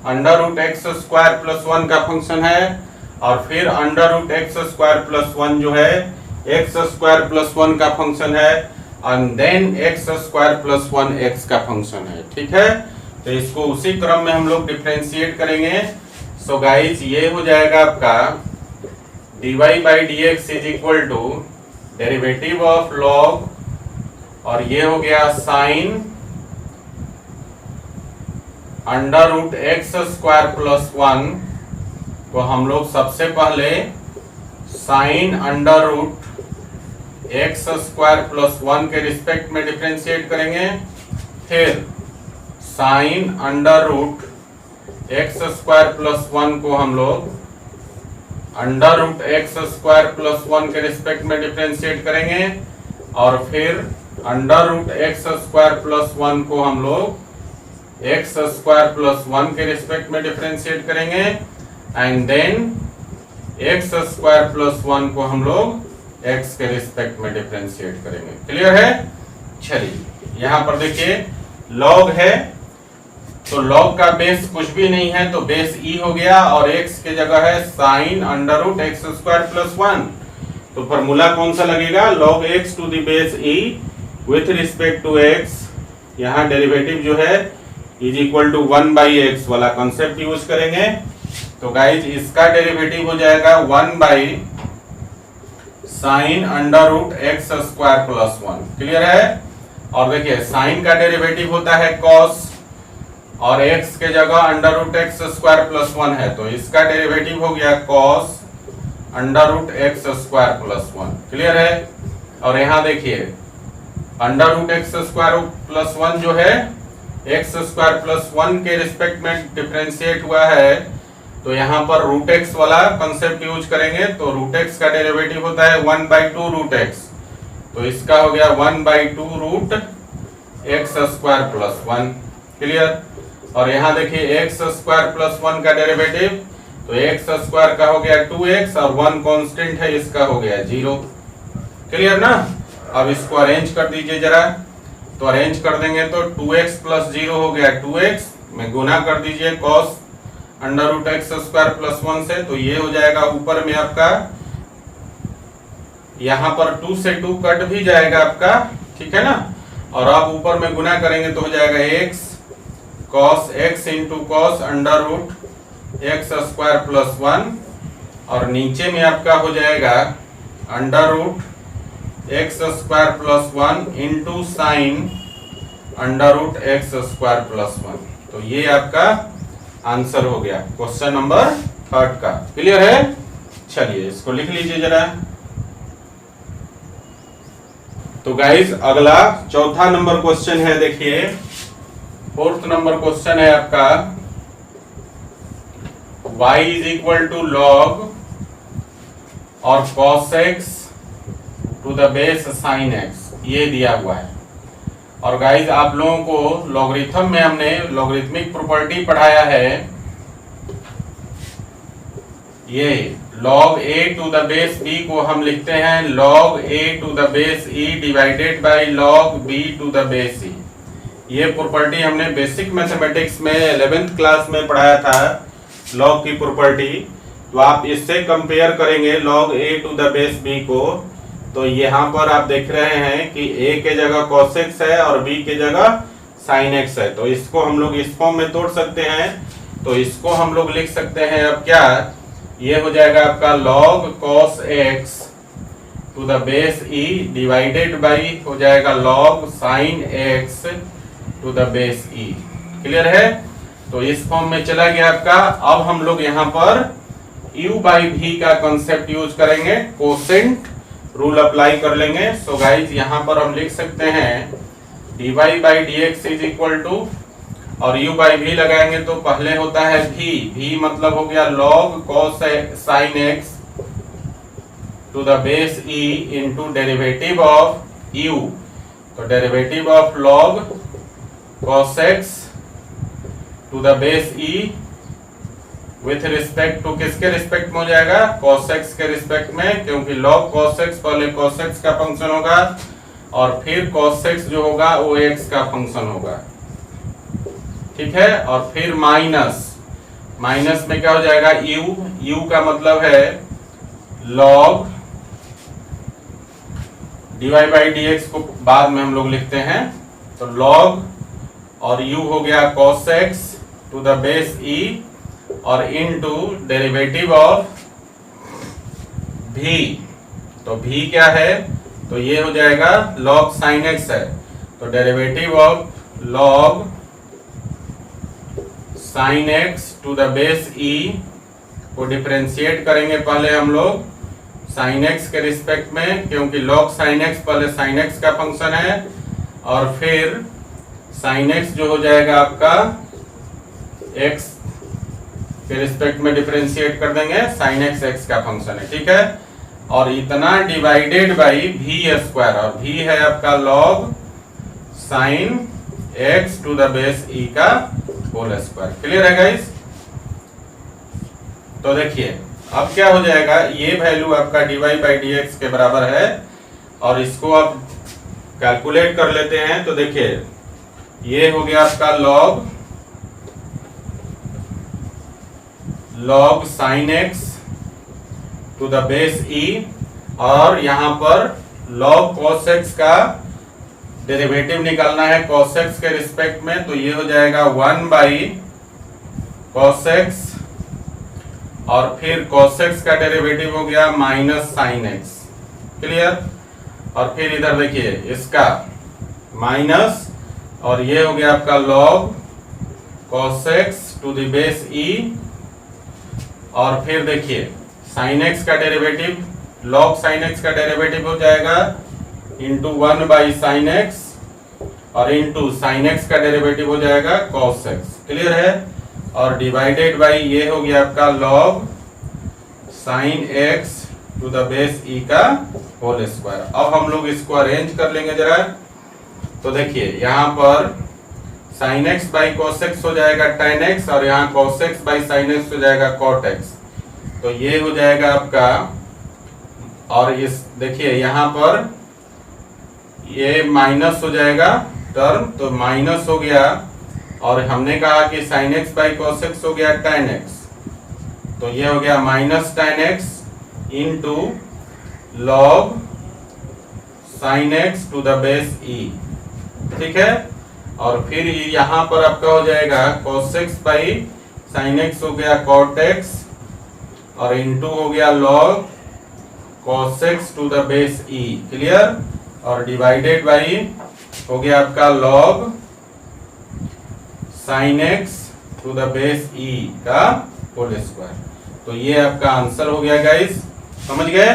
under root x square plus 1 का फंक्शन है, और फिर under root x square plus 1 जो है एक्स स्क्वायर प्लस 1 का फंक्शन है, and then x square plus 1 x का फंक्शन है। ठीक है, तो इसको उसी क्रम में हम लोग डिफरेंशिएट करेंगे। सो गाइस ये हो जाएगा आपका dy by D x is equal to derivative of log, और ये हो गया sine under root x square plus 1 को हम लोग सबसे पहले sine under root x square plus 1 के रिस्पेक्ट में डिफरेंशिएट करेंगे, फिर sine under root x square plus 1 को हम लोग under root x square plus 1 के रिस्पेक्ट में डिफरेंशिएट करेंगे, और फिर under root x square plus 1 को हम लोग एक्स स्क्वायर प्लस 1 के रिस्पेक्ट में डिफरेंशिएट करेंगे, and then x square plus 1 को हम लोग एक्स के रिस्पेक्ट में डिफरेंशिएट करेंगे। क्लियर है? चलिए यहां पर देखिए लॉग है, तो लॉग का बेस कुछ भी नहीं है, तो बेस ई हो गया, और एक्स के जगह है sine under root x square plus 1। तो फॉर्मूला कौन सा लगेगा? Log x to the base e with respect to x, यहाँ डेरिवेटिव जो है is equal to 1 by x वाला कंसेप्ट यूज करेंगे। तो गाइज इसका डेरिवेटिव हो जाएगा 1 by sine under root x square plus 1। Clear है? और देखिए साइन का डेरिवेटिव होता है कॉस, और एक्स के जगह under root x square plus 1 है, तो इसका डेरिवेटिव हो गया cos under root x square plus 1। Clear है? और यहाँ देखिए under root x square plus 1 जो है एक्स स्क्वायर प्लस 1 के रिस्पेक्ट में डिफरेंशिएट हुआ है, तो यहाँ पर रूट एक्स वाला कंसेप्ट यूज करेंगे। तो रूट एक्स का डेरिवेटिव होता है 1 बाई 2 रूट एक्स, तो इसका हो गया 1 by 2 root x square plus 1। Clear? और यहाँ देखिए एक्स स्क्वायर प्लस 1 का डेरिवेटिव, तो एक्स स्क्वायर का हो गया 2x, और 1 कांस्टेंट है, इसका हो गया 0। क्लियर ना? अब इसको अरेंज कर दीजिए जरा, तो अरेंज कर देंगे तो 2x प्लस 0 हो गया 2x में गुना कर दीजिए cos under root x square plus 1 से, तो ये हो जाएगा ऊपर में आपका, यहाँ पर 2 से 2 कट भी जाएगा आपका, ठीक है ना, और आप ऊपर में गुना करेंगे तो हो जाएगा x cos x into cos under root x square plus 1, और नीचे में आपका हो जाएगा under root x square plus 1 into sine under root x square plus 1। तो ये आपका आंसर हो गया क्वेश्चन नंबर 3 का। क्लियर है? चलिए इसको लिख लीजिए जरा। तो गाइस अगला 4था नंबर क्वेश्चन है, देखिए 4th नंबर क्वेश्चन है आपका y is equal to log और cos x to the base sine x, ये दिया हुआ है। और गाइज आप लोगों को लॉगरिथम में हमने लॉगरिथमिक प्रॉपर्टी पढ़ाया है, ये log a to the base b को हम लिखते हैं log a to the base e divided by log b to the base e। ये प्रॉपर्टी हमने बेसिक मैथमेटिक्स में 11th क्लास में पढ़ाया था, log की प्रॉपर्टी। तो आप इससे कंपेयर करेंगे log a to the base b को, तो यहाँ पर आप देख रहे हैं कि a के जगह cos x है और b के जगह sin x है, तो इसको हम लोग इस फॉर्म में तोड़ सकते हैं। तो इसको हम लोग लिख सकते हैं अब क्या, ये हो जाएगा आपका log cos x to the base e divided by हो जाएगा log sin x to the base e। Clear है? तो इस फॉर्म में चला गया आपका। अब हम लोग यहाँ पर u बाई v का कंसेप्ट यूज करेंगे, कोसेंट रूल अप्लाई कर लेंगे। सो गाइज यहाँ पर हम लिख सकते हैं dy by D x is equal to, और u बाई v लगाएंगे तो पहले होता है v मतलब हो गया log cos sin x to the base e into derivative of u, तो derivative of log cos x to the base e with respect to किसके रिस्पेक्ट में हो जाएगा, cos x के रिस्पेक्ट में, क्योंकि log cos x पहले cos x का फंक्शन होगा और फिर cos x जो होगा वो x का फंक्शन होगा, ठीक है। और फिर माइनस में क्या हो जाएगा, u का मतलब है log dy by D x को बाद में हम लोग लिखते हैं, तो log और u हो गया cos x to the base e और इनटू डेरिवेटिव ऑफ v, तो v क्या है, तो ये हो जाएगा log sin x है, तो derivative of log sin x to the base e को डिफरेंशिएट करेंगे पहले हम लोग sin x के रिस्पेक्ट में, क्योंकि log sin x पहले sin x का फंक्शन है, और फिर sin x जो हो जाएगा आपका x के रिस्पेक्ट में डिफरेंशिएट कर देंगे, sin x x का फंक्शन है, ठीक है। और इतना डिवाइडेड बाई v स्क्वायर, और v है आपका log sin x to the base e का होल स्क्वायर। क्लियर है गाइस? तो देखिए अब क्या हो जाएगा, ये वैल्यू आपका dy बाई डी एक्स के बराबर है, और इसको आप कैलकुलेट कर लेते हैं, तो देखिए ये हो गया आपका log sin x to the base e, और यहां पर log cos x का डेरिवेटिव निकालना है cos x के रिस्पेक्ट में, तो ये हो जाएगा 1 बाई cos x, और फिर cos x का डेरिवेटिव हो गया माइनस sin x। क्लियर? और फिर इधर देखिए इसका माइनस, और ये हो गया आपका log cos x to the base e, और फिर देखिए sin x का डेरिवेटिव log sin x का डेरिवेटिव हो जाएगा इंटू 1 बाई sin x, और इंटू sin x का डेरिवेटिव हो जाएगा cos x। क्लियर है? और डिवाइडेड बाई ये हो गया आपका log sin x to the base e का होल स्क्वायर। अब हम लोग इसको अरेंज कर लेंगे जरा, तो देखिए यहाँ पर sin x by cos x हो जाएगा tan x, और यहाँ cos x by sin x हो जाएगा cot x, तो ये हो जाएगा आपका, और इस देखिए यहाँ पर ये माइनस हो जाएगा टर्म, तो माइनस हो गया, और हमने कहा कि sin x by cos x हो गया tan x, तो ये हो गया minus tan x into log sin x to the base e, ठीक है। और फिर यहाँ पर आपका हो जाएगा cos x by sin x हो गया cot x, और इंटू हो गया log cos x to the base e। Clear? और डिवाइडेड बाई हो गया आपका log sin x to the base e का होल स्क्वायर। तो ये आपका आंसर हो गया गाइस, समझ गए?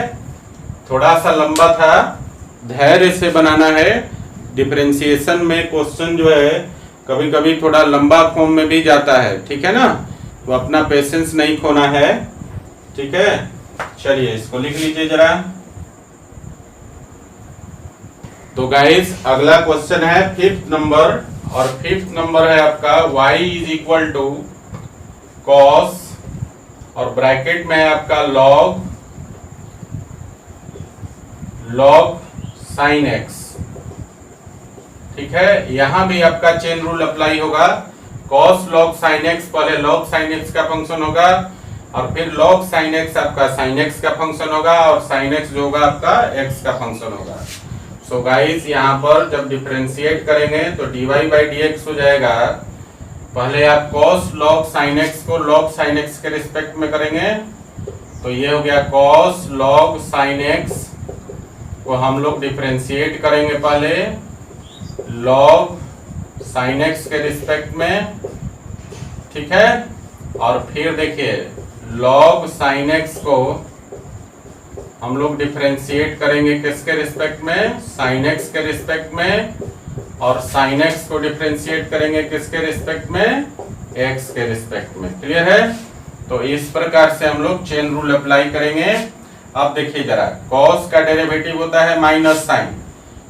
थोड़ा सा लंबा था, धैर्य से बनाना है। डिफरेंशिएशन में क्वेश्चन जो है कभी कभी थोड़ा लंबा फॉर्म में भी जाता है, ठीक है ना, तो अपना पेशेंस नहीं खोना है, ठीक है। चलिए इसको लिख लीजिए जरा। तो गाइस अगला क्वेश्चन है 5th नंबर, और 5th नंबर है आपका y is equal to cos, और ब्रैकेट में है आपका log sin x, ठीक है। यहां भी आपका चेन रूल अप्लाई होगा, cos log sin x पहले log sin x का फंक्शन होगा, और फिर log sin x आपका sin x का फंक्शन होगा, और sin x जो होगा आपका x का फंक्शन होगा। सो गाइस यहाँ पर जब डिफरेंशिएट करेंगे तो dy बाई डी एक्स हो जाएगा, पहले आप cos log sin x को log sin x के रिस्पेक्ट में करेंगे, तो ये हो गया cos log sin x को हम लोग डिफरेंशिएट करेंगे पहले log sin x के रिस्पेक्ट में, ठीक है। और फिर देखिए log sin x को हम लोग डिफरेंशिएट करेंगे किसके रिस्पेक्ट में, साइन एक्स के रिस्पेक्ट में, और साइन एक्स को डिफरेंशिएट करेंगे किसके रिस्पेक्ट में, एक्स के रिस्पेक्ट में। क्लियर है? तो इस प्रकार से हम लोग चेन रूल अप्लाई करेंगे। अब देखिए जरा, कॉस का डेरिवेटिव होता है माइनस साइन,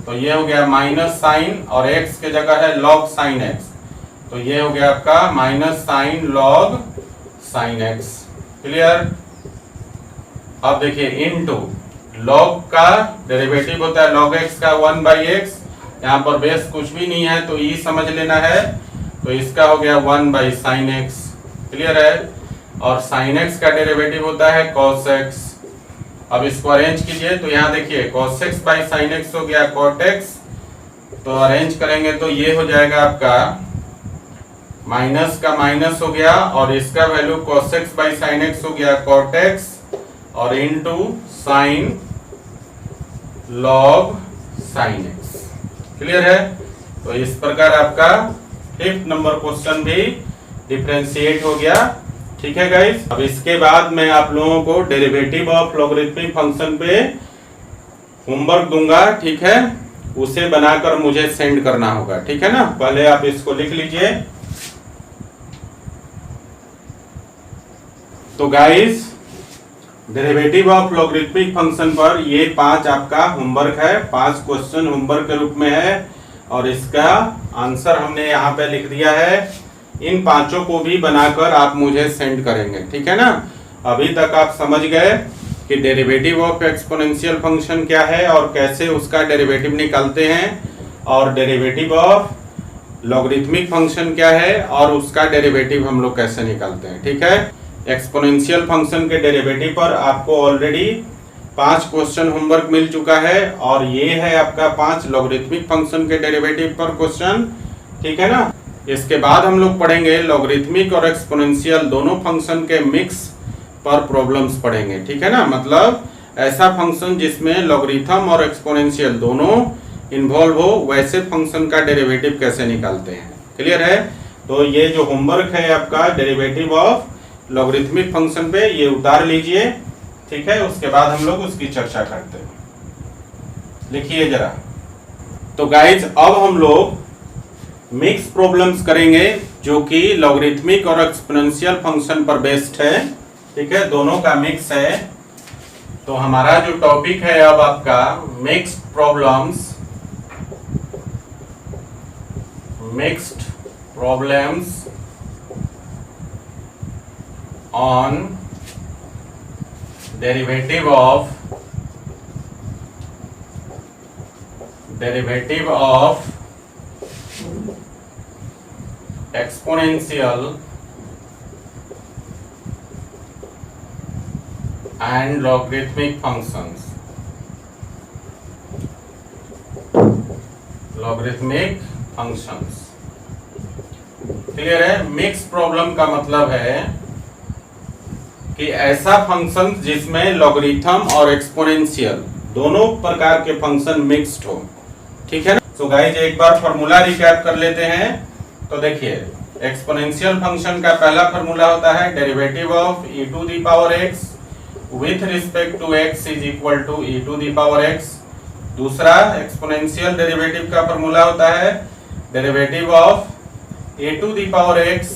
तो ये हो गया माइनस साइन, और एक्स के जगह है लॉग साइन एक्स, तो ये हो गया आपका minus sign log sine x. Clear? अब देखिए इनटू लॉग का डेरिवेटिव होता है लॉग एक्स का 1/x, यहाँ पर बेस कुछ भी नहीं है तो ई समझ लेना है, तो इसका हो गया 1/sin x। क्लियर है? और sin x का डेरिवेटिव होता है cos x। अब इसको अरेंज कीजिए, तो यहाँ देखिए cos x/sin x हो गया cot x, तो अरेंज करेंगे तो ये हो जाएगा आपका माइनस का माइनस हो गया, और इसका वैल्यू cos x/sin x हो गया cot x, और into sin log sin x। Clear है? तो इस प्रकार आपका 5th नंबर क्वेश्चन भी डिफरेंशिएट हो गया। ठीक है गाइस? अब इसके बाद मैं आप लोगों को डेरिवेटिव ऑफ लॉगरिथमिक फंक्शन पे होमवर्क दूंगा। ठीक है? उसे बनाकर मुझे सेंड करना होगा। ठीक है ना? पहले आप इसको लिख लीजिए। तो guys, derivative of logarithmic function पर ये 5 आपका होमवर्क है, 5 क्वेश्चन होमवर्क के रूप में है, और इसका आंसर हमने यहाँ पे लिख दिया है। इन 5 को भी बनाकर आप मुझे सेंड करेंगे। ठीक है ना? अभी तक आप समझ गए कि डेरिवेटिव ऑफ एक्सपोनेंशियल फंक्शन क्या है और कैसे उसका डेरिवेटिव निकालते हैं, और डेरिवेटिव ऑफ लॉगरिथमिक फंक्शन क्या है और उसका डेरिवेटिव हम लोग कैसे निकालते हैं। ठीक है? एक्सपोनेंशियल फंक्शन के डेरिवेटिव पर आपको ऑलरेडी 5 क्वेश्चन होमवर्क मिल चुका है, और ये है आपका 5 लॉगरिथमिक फंक्शन के डेरिवेटिव पर क्वेश्चन। ठीक है ना? इसके बाद हम लोग पढ़ेंगे लॉगरिथमिक और एक्सपोनेंशियल दोनों फंक्शन के मिक्स पर प्रॉब्लम्स पढ़ेंगे। ठीक है ना? मतलब ऐसा फंक्शन जिसमें लॉगरिथम और एक्सपोनेंशियल दोनों इन्वॉल्व हो, वैसे फंक्शन का डेरिवेटिव कैसे निकालते हैं। क्लियर है? तो ये जो होमवर्क है आपका डेरिवेटिव ऑफ लॉगरिथमिक फंक्शन पे, ये उतार लीजिए। ठीक है? उसके बाद हम लोग उसकी चर्चा करते हैं। लिखिए जरा। तो गाइज, अब हम लोग मिक्स प्रॉब्लम्स करेंगे जो कि लॉगरिथमिक और एक्सपोनेंशियल फंक्शन पर बेस्ड है। ठीक है? दोनों का मिक्स है। तो हमारा जो टॉपिक है अब आपका mixed problems, on derivative of exponential and logarithmic functions। Clear है? मिक्स प्रॉब्लम का मतलब है कि ऐसा फंक्शन जिसमें लॉगरिथम और एक्सपोनेंशियल दोनों प्रकार के फंक्शन मिक्स्ड हो। ठीक है ना? तो गाइस, एक बार फार्मूला रिकैप कर लेते हैं। तो देखिए, एक्सपोनेंशियल फंक्शन का पहला फार्मूला होता है derivative of e to the power x with respect to x is equal to e to the power x। दूसरा एक्सपोनेंशियल डेरिवेटिव का फार्मूला होता है derivative of a to the power x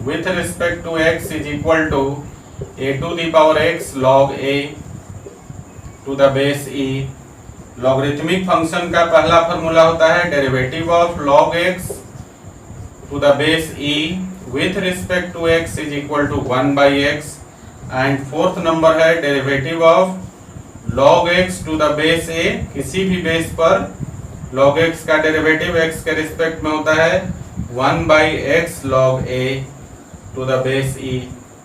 with respect to x is equal to a to the power x log a to the base e। Logarithmic function का पहला formula होता है derivative of log x to the base e with respect to x is equal to 1/x। And fourth number है derivative of log x to the base a। किसी भी base पर log x का derivative x के respect में होता है 1/x log a to the base e।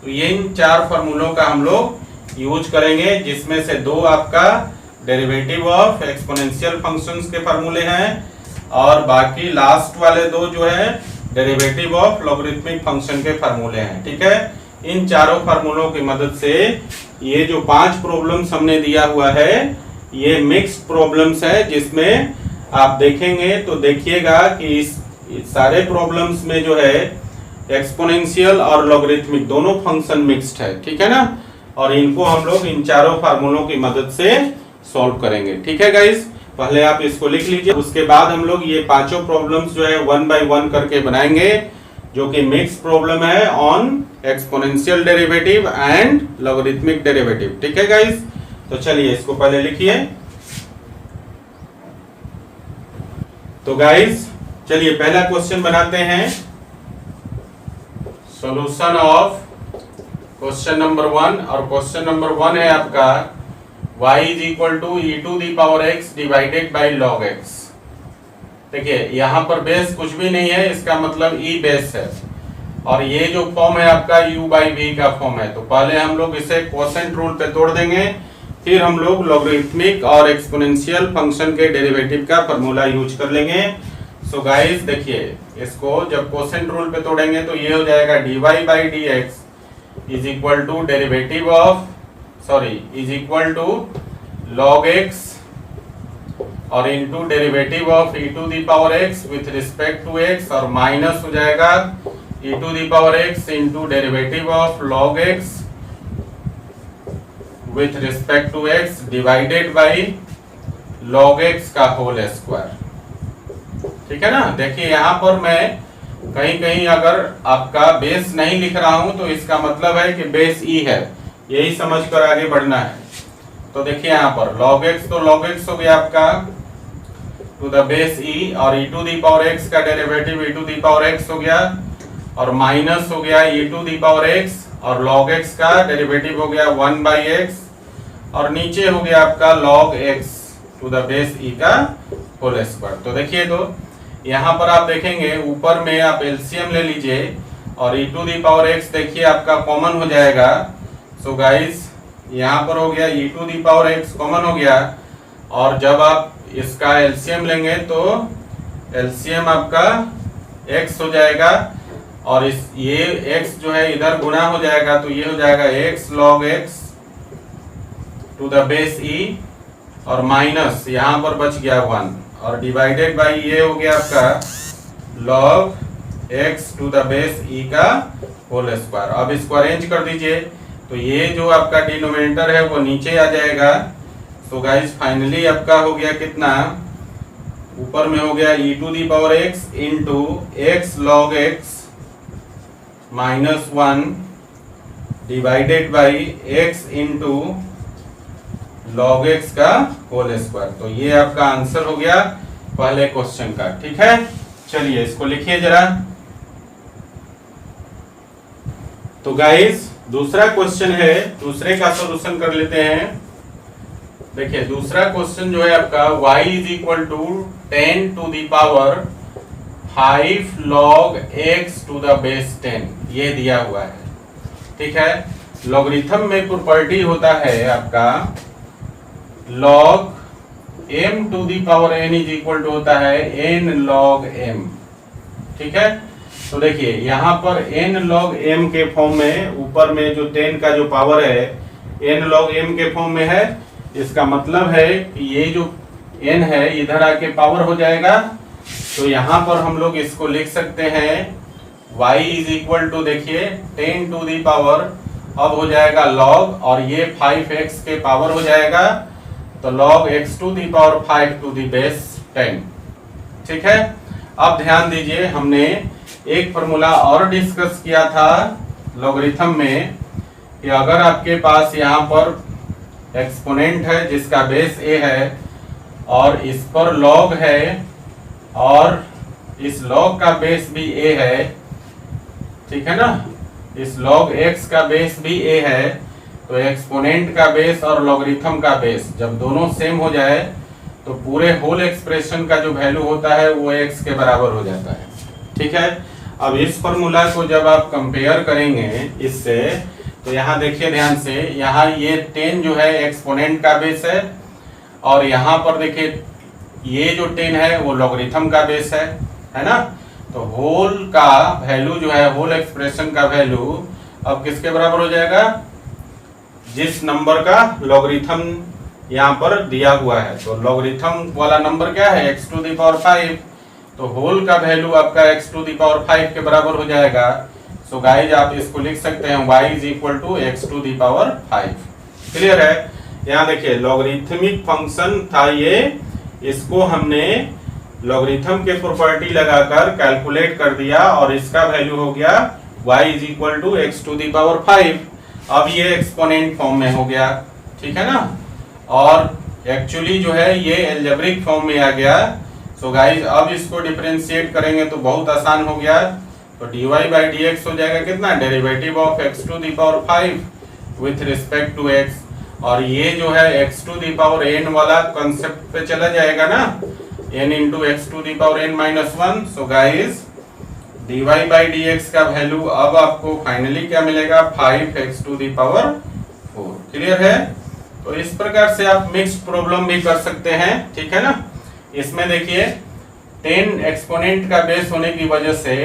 तो ये इन 4 फार्मूलों का हम लोग यूज करेंगे, जिसमें से 2 आपका डेरिवेटिव ऑफ एक्सपोनेंशियल फंक्शंस के फार्मूले हैं, और बाकी लास्ट वाले 2 जो है डेरिवेटिव ऑफ लॉगरिथमिक फंक्शन के फार्मूले हैं। ठीक है? इन चारों फार्मूलों की मदद से ये जो 5 प्रॉब्लम्स हमने दिया हुआ है, ये मिक्स्ड प्रॉब्लम्स है, जिसमें आप देखेंगे तो देखिएगा कि इस सारे प्रॉब्लम्स में जो है एक्सपोनेंशियल और लॉगरिथमिक दोनों फंक्शन मिक्स्ड है। ठीक है ना? और इनको हम लोग इन चारों फार्मूलों की मदद से सॉल्व करेंगे। ठीक है गाइस, पहले आप इसको लिख लीजिए, उसके बाद हम लोग ये पांचों प्रॉब्लम्स जो है 1 बाय 1 करके बनाएंगे, जो कि मिक्स प्रॉब्लम है on exponential derivative and logarithmic derivative. ठीक है गाइस, तो चलिए इसको पहले लिखिए। तो गाइस चलिए पहला क्वेश्चन बनाते हैं। सॉल्यूशन ऑफ क्वेश्चन नंबर 1, और क्वेश्चन नंबर 1 है आपका y is equal to e to the power x divided by log x। देखिए यहाँ पर बेस कुछ भी नहीं है, इसका मतलब e बेस है, और ये जो फॉर्म है आपका u बाई v का फॉर्म है। तो पहले हम लोग इसे क्वोशेंट रूल पे तोड़ देंगे, फिर हम लोग लॉगरिथमिक और एक्सपोनेंशियल फंक्शन के डेरिवेटिव का फॉर्मूला यूज कर लेंगे। सो गाइस देखिए, इसको जब क्वोशेंट रूल पे तोड़ेंगे तो ये हो जाएगा dy by dx is equal to derivative of is equal to log x और into derivative of e to the power x with respect to x, और माइनस हो जाएगा e to the power x into derivative of log x with respect to x divided by log x का whole square. ठीक है ना। देखिए यहाँ पर मैं कहीं कहीं अगर आपका बेस नहीं लिख रहा हूं तो इसका मतलब है कि बेस e है, यही समझकर आगे बढ़ना है। तो देखिए यहाँ पर log x, तो log x हो गया आपका टू द बेस e, और e to the power x का derivative e to the power x हो गया, और माइनस हो गया e to the power x, और log x का डेरिवेटिव हो गया 1 बाई x, और नीचे हो गया आपका log x to the base e का होल स्क्वायर। तो देखिए, तो यहाँ पर आप देखेंगे ऊपर में आप एलसीएम ले लीजिए, और e to the power x देखिए आपका कॉमन हो जाएगा। सो गाइस यहाँ पर हो गया e to the power x common हो गया, और जब आप इसका एलसीएम लेंगे तो एलसीएम आपका x हो जाएगा, और इस ये x जो है इधर गुना हो जाएगा, तो ये हो जाएगा x log x to the base e, और माइनस यहाँ पर बच गया 1, और डिवाइडेड बाई ये हो गया आपका log x to the base e का होल स्क्वायर। अब इसको अरेंज कर दीजिए, तो ये जो आपका डिनोमिनेटर है वो नीचे आ जाएगा। सो गाइस फाइनली आपका हो गया कितना, ऊपर में हो गया e to the power x into x log x minus 1 divided by x into log x का होल स्क्वायर। तो ये आपका आंसर हो गया पहले क्वेश्चन का। ठीक है, चलिए इसको लिखिए जरा। तो गाइस दूसरा क्वेश्चन है, दूसरे का सॉल्यूशन कर लेते हैं। देखिए दूसरा क्वेश्चन जो है आपका y is equal to 10 to the power 5 log x to the base 10, ये दिया हुआ है। ठीक है, लॉगरिथम में प्रॉपर्टी होता है आपका log m to the power n is equal to होता है n log m। ठीक है, तो देखिए यहाँ पर n log m के फॉर्म में, ऊपर में जो 10 का जो पावर है n log m के फॉर्म में है। इसका मतलब है कि ये जो n है इधर आके पावर हो जाएगा, तो यहाँ पर हम लोग इसको लिख सकते हैं y इज इक्वल टू, देखिए 10 टू दी पावर, अब हो जाएगा log, और ये 5x के पावर हो जाएगा, तो log x to the power 5 to the base 10। ठीक है, अब ध्यान दीजिए, हमने एक फॉर्मूला और डिस्कस किया था लॉगरिथम में कि अगर आपके पास यहाँ पर एक्सपोनेंट है जिसका बेस a है, और इस पर log है, और इस log का बेस भी a है, ठीक है ना, इस log x का बेस भी a है, तो एक्सपोनेंट का बेस और लॉगरिथम का बेस जब दोनों सेम हो जाए तो पूरे होल एक्सप्रेशन का जो वैल्यू होता है वो x के बराबर हो जाता है। ठीक है, अब इस फॉर्मूला को जब आप कंपेयर करेंगे इससे, तो यहाँ देखिए ध्यान से, यहाँ ये 10 जो है एक्सपोनेंट का बेस है, और यहाँ पर देखिए ये जो 10 है वो लॉगरिथम का बेस है ना। तो होल का वैल्यू जो है, होल एक्सप्रेशन का वैल्यू अब किसके बराबर हो जाएगा, जिस नंबर का लॉगरिथम यहाँ पर दिया हुआ है। तो लॉगरिथम वाला नंबर क्या है, x टू दी पावर 5, तो होल का वैल्यू आपका x टू दी पावर 5 के बराबर हो जाएगा। सो गाइज आप इसको लिख सकते हैं y is equal to x to the power 5। Clear है? यहाँ देखिए लॉगरिथमिक फंक्शन था ये, इसको हमने लॉगरिथम के प्रॉपर्टी लगाकर कैलकुलेट कर दिया और इसका वैल्यू हो गया y is equal to x to the power 5। अब ये एक्सपोनेंट फॉर्म में हो गया, ठीक है ना, और एक्चुअली जो है ये एल्जेब्रिक फॉर्म में आ गया। सो गाइज अब इसको डिफरेंशिएट करेंगे तो बहुत आसान हो गया, तो dy बाई डी एक्स हो जाएगा कितना, derivative of x to the power 5 with respect to x, और ये जो है x to the power n वाला कंसेप्ट पे चला जाएगा ना, n into x to the power n minus 1। So guys dy by D x का वैल्यू अब आपको फाइनली क्या मिलेगा, 5x to the power 4। Clear है? तो इस प्रकार से आप मिक्स्ड प्रॉब्लम भी कर सकते हैं, ठीक है ना। इसमें देखिए 10 एक्सपोनेंट का बेस होने की वजह से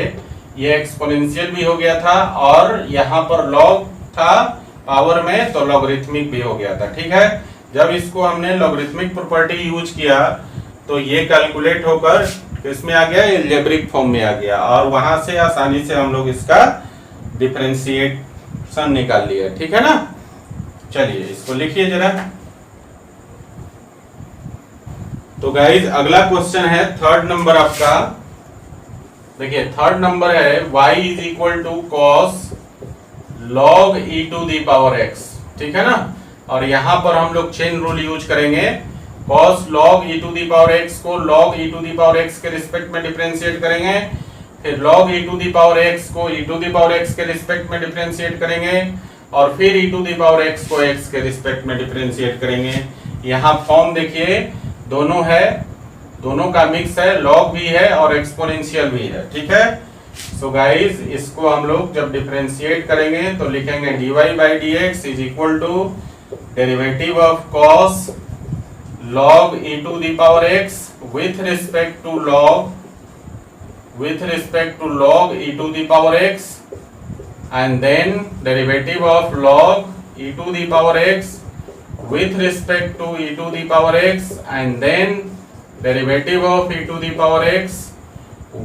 ये एक्सपोनेंशियल भी हो गया था और यहाँ पर लॉग था पावर में तो लॉगरिथमिक भी हो गया था, ठीक है। जब इसको हमने लॉगरिथमिक प्रॉपर्टी यूज किया तो ये कैलकुलेट होकर किसमें आ गया, एल्जेब्रिक फॉर्म में आ गया, और वहां से आसानी से हम लोग इसका डिफरेंशिएशन निकाल लिया, ठीक है ना। चलिए इसको लिखिए जरा। तो गाइज अगला क्वेश्चन है थर्ड नंबर आपका। देखिए थर्ड नंबर है y is equal to cos log e to the power x, ठीक है ना। और यहां पर हम लोग चेन रूल यूज करेंगे, cos log e to the power x को log e to the power x के रिस्पेक्ट में डिफरेंशिएट करेंगे, फिर log e to the power x को e to the power x के रिस्पेक्ट में डिफरेंशिएट करेंगे, और फिर e to the power x को x के रिस्पेक्ट में डिफरेंशिएट करेंगे। यहाँ फॉर्म देखिए दोनों है, दोनों का मिक्स है, लॉग भी है और एक्सपोनेंशियल भी है, ठीक है। सो गाइज इसको हम लोग जब डिफरेंशिएट करेंगे तो लिखेंगे dy by D x is equal to derivative of cos log e to the power x with respect to log e to the power x, and then derivative of log e to the power x with respect to e to the power x, and then derivative of e to the power x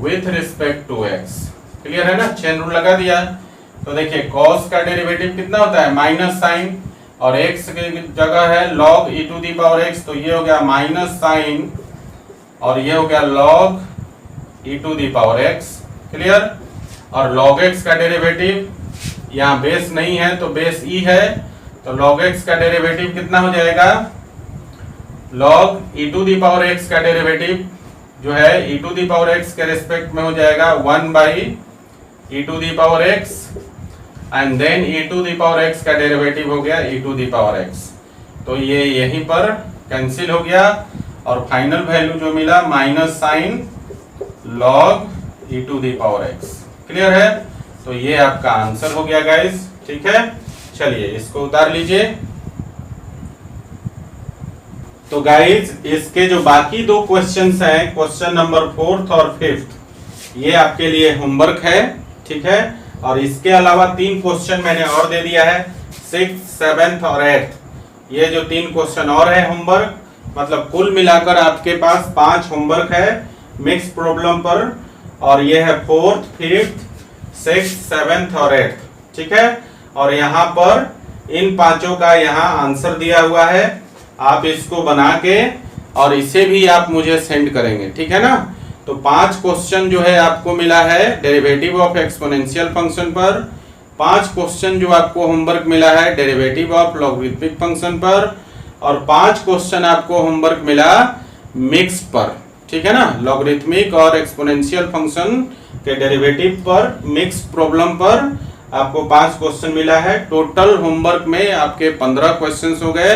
with respect to x। Clear है ना, chain rule लगा दिया। तो देखिए cos का derivative कितना होता है, माइनस साइन, और x की जगह है log e to the power x, तो ये हो गया माइनस साइन और ये हो गया log e to the power x। Clear? और log x का डेरिवेटिव यहाँ बेस नहीं है तो बेस e है, तो log x का डेरिवेटिव कितना हो जाएगा, log e to the power x का डेरिवेटिव जो है e to the power x के रिस्पेक्ट में हो जाएगा 1 by e to the power x, and then e to the power x का डेरिवेटिव हो गया e to the power x। तो ये यहीं पर कैंसिल हो गया और फाइनल वैल्यू जो मिला minus sine log e to the power x। Clear है? तो ये आपका आंसर हो गया गाइस, ठीक है। चलिए इसको उतार लीजिए। तो गाइस इसके जो बाकी दो क्वेश्चंस हैं, क्वेश्चन नंबर 4th और 5th, ये आपके लिए होमवर्क है, ठीक है। और इसके अलावा 3 क्वेश्चन मैंने और दे दिया है, 6th, 7th और 8th। ये जो 3 क्वेश्चन और है होमवर्क, मतलब कुल मिलाकर आपके पास 5 होमवर्क है मिक्स प्रॉब्लम पर, और ये है 4th, 5th, 6th, 7th और 8th, ठीक है। और यहाँ पर इन पांचों का यहाँ आंसर दिया हुआ है, आप इसको बना के और इसे भी आप मुझे सेंड करेंगे, ठीक है ना। तो 5 क्वेश्चन जो है आपको मिला है डेरिवेटिव ऑफ एक्सपोनेंशियल फंक्शन पर, 5 क्वेश्चन जो आपको होमवर्क मिला है डेरिवेटिव ऑफ लॉगरिथमिक फंक्शन पर, और 5 क्वेश्चन आपको होमवर्क मिला मिक्स पर, ठीक है ना। लॉगरिथमिक और एक्सपोनेंशियल फंक्शन के डेरिवेटिव पर मिक्स प्रॉब्लम पर आपको 5 क्वेश्चन मिला है। टोटल होमवर्क में आपके 15 क्वेश्चन हो गए।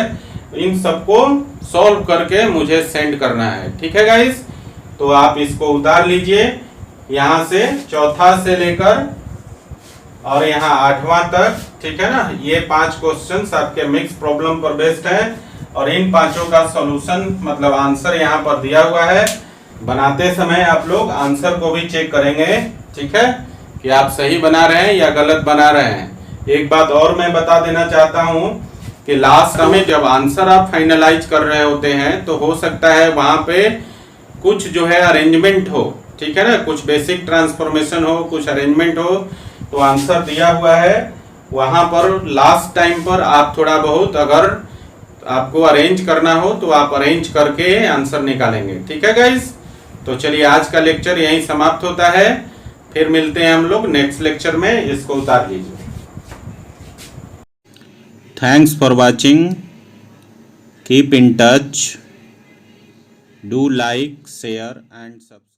इन सबको सॉल्व करके मुझे सेंड करना है, ठीक है गाइस। तो आप इसको उतार लीजिए, यहाँ से चौथा से लेकर और यहाँ 8वां तक, ठीक है ना। ये 5 क्वेश्चंस आपके मिक्स प्रॉब्लम पर बेस्ड है, और इन पांचों का सॉल्यूशन मतलब आंसर यहाँ पर दिया हुआ है। बनाते समय आप लोग आंसर को भी चेक करेंगे, ठीक है, कि आप सही बना रहे हैं या गलत बना रहे हैं। एक बात और मैं बता देना चाहता हूँ कि लास्ट में जब आंसर आप फाइनलाइज कर रहे होते हैं तो हो सकता है वहां पे कुछ जो है अरेंजमेंट हो, ठीक है ना, कुछ बेसिक ट्रांसफॉर्मेशन हो, कुछ अरेंजमेंट हो, तो आंसर दिया हुआ है, वहां पर लास्ट टाइम पर आप थोड़ा बहुत अगर आपको अरेंज करना हो तो आप अरेंज करके आंसर निकालेंगे। ठीक है गाइस, तो चलिए आज का लेक्चर यहीं समाप्त होता है, फिर मिलते हैं हम लोग नेक्स्ट लेक्चर में। इसको उतार लीजिए। Thanks for watching, keep in touch, do like, share and subscribe.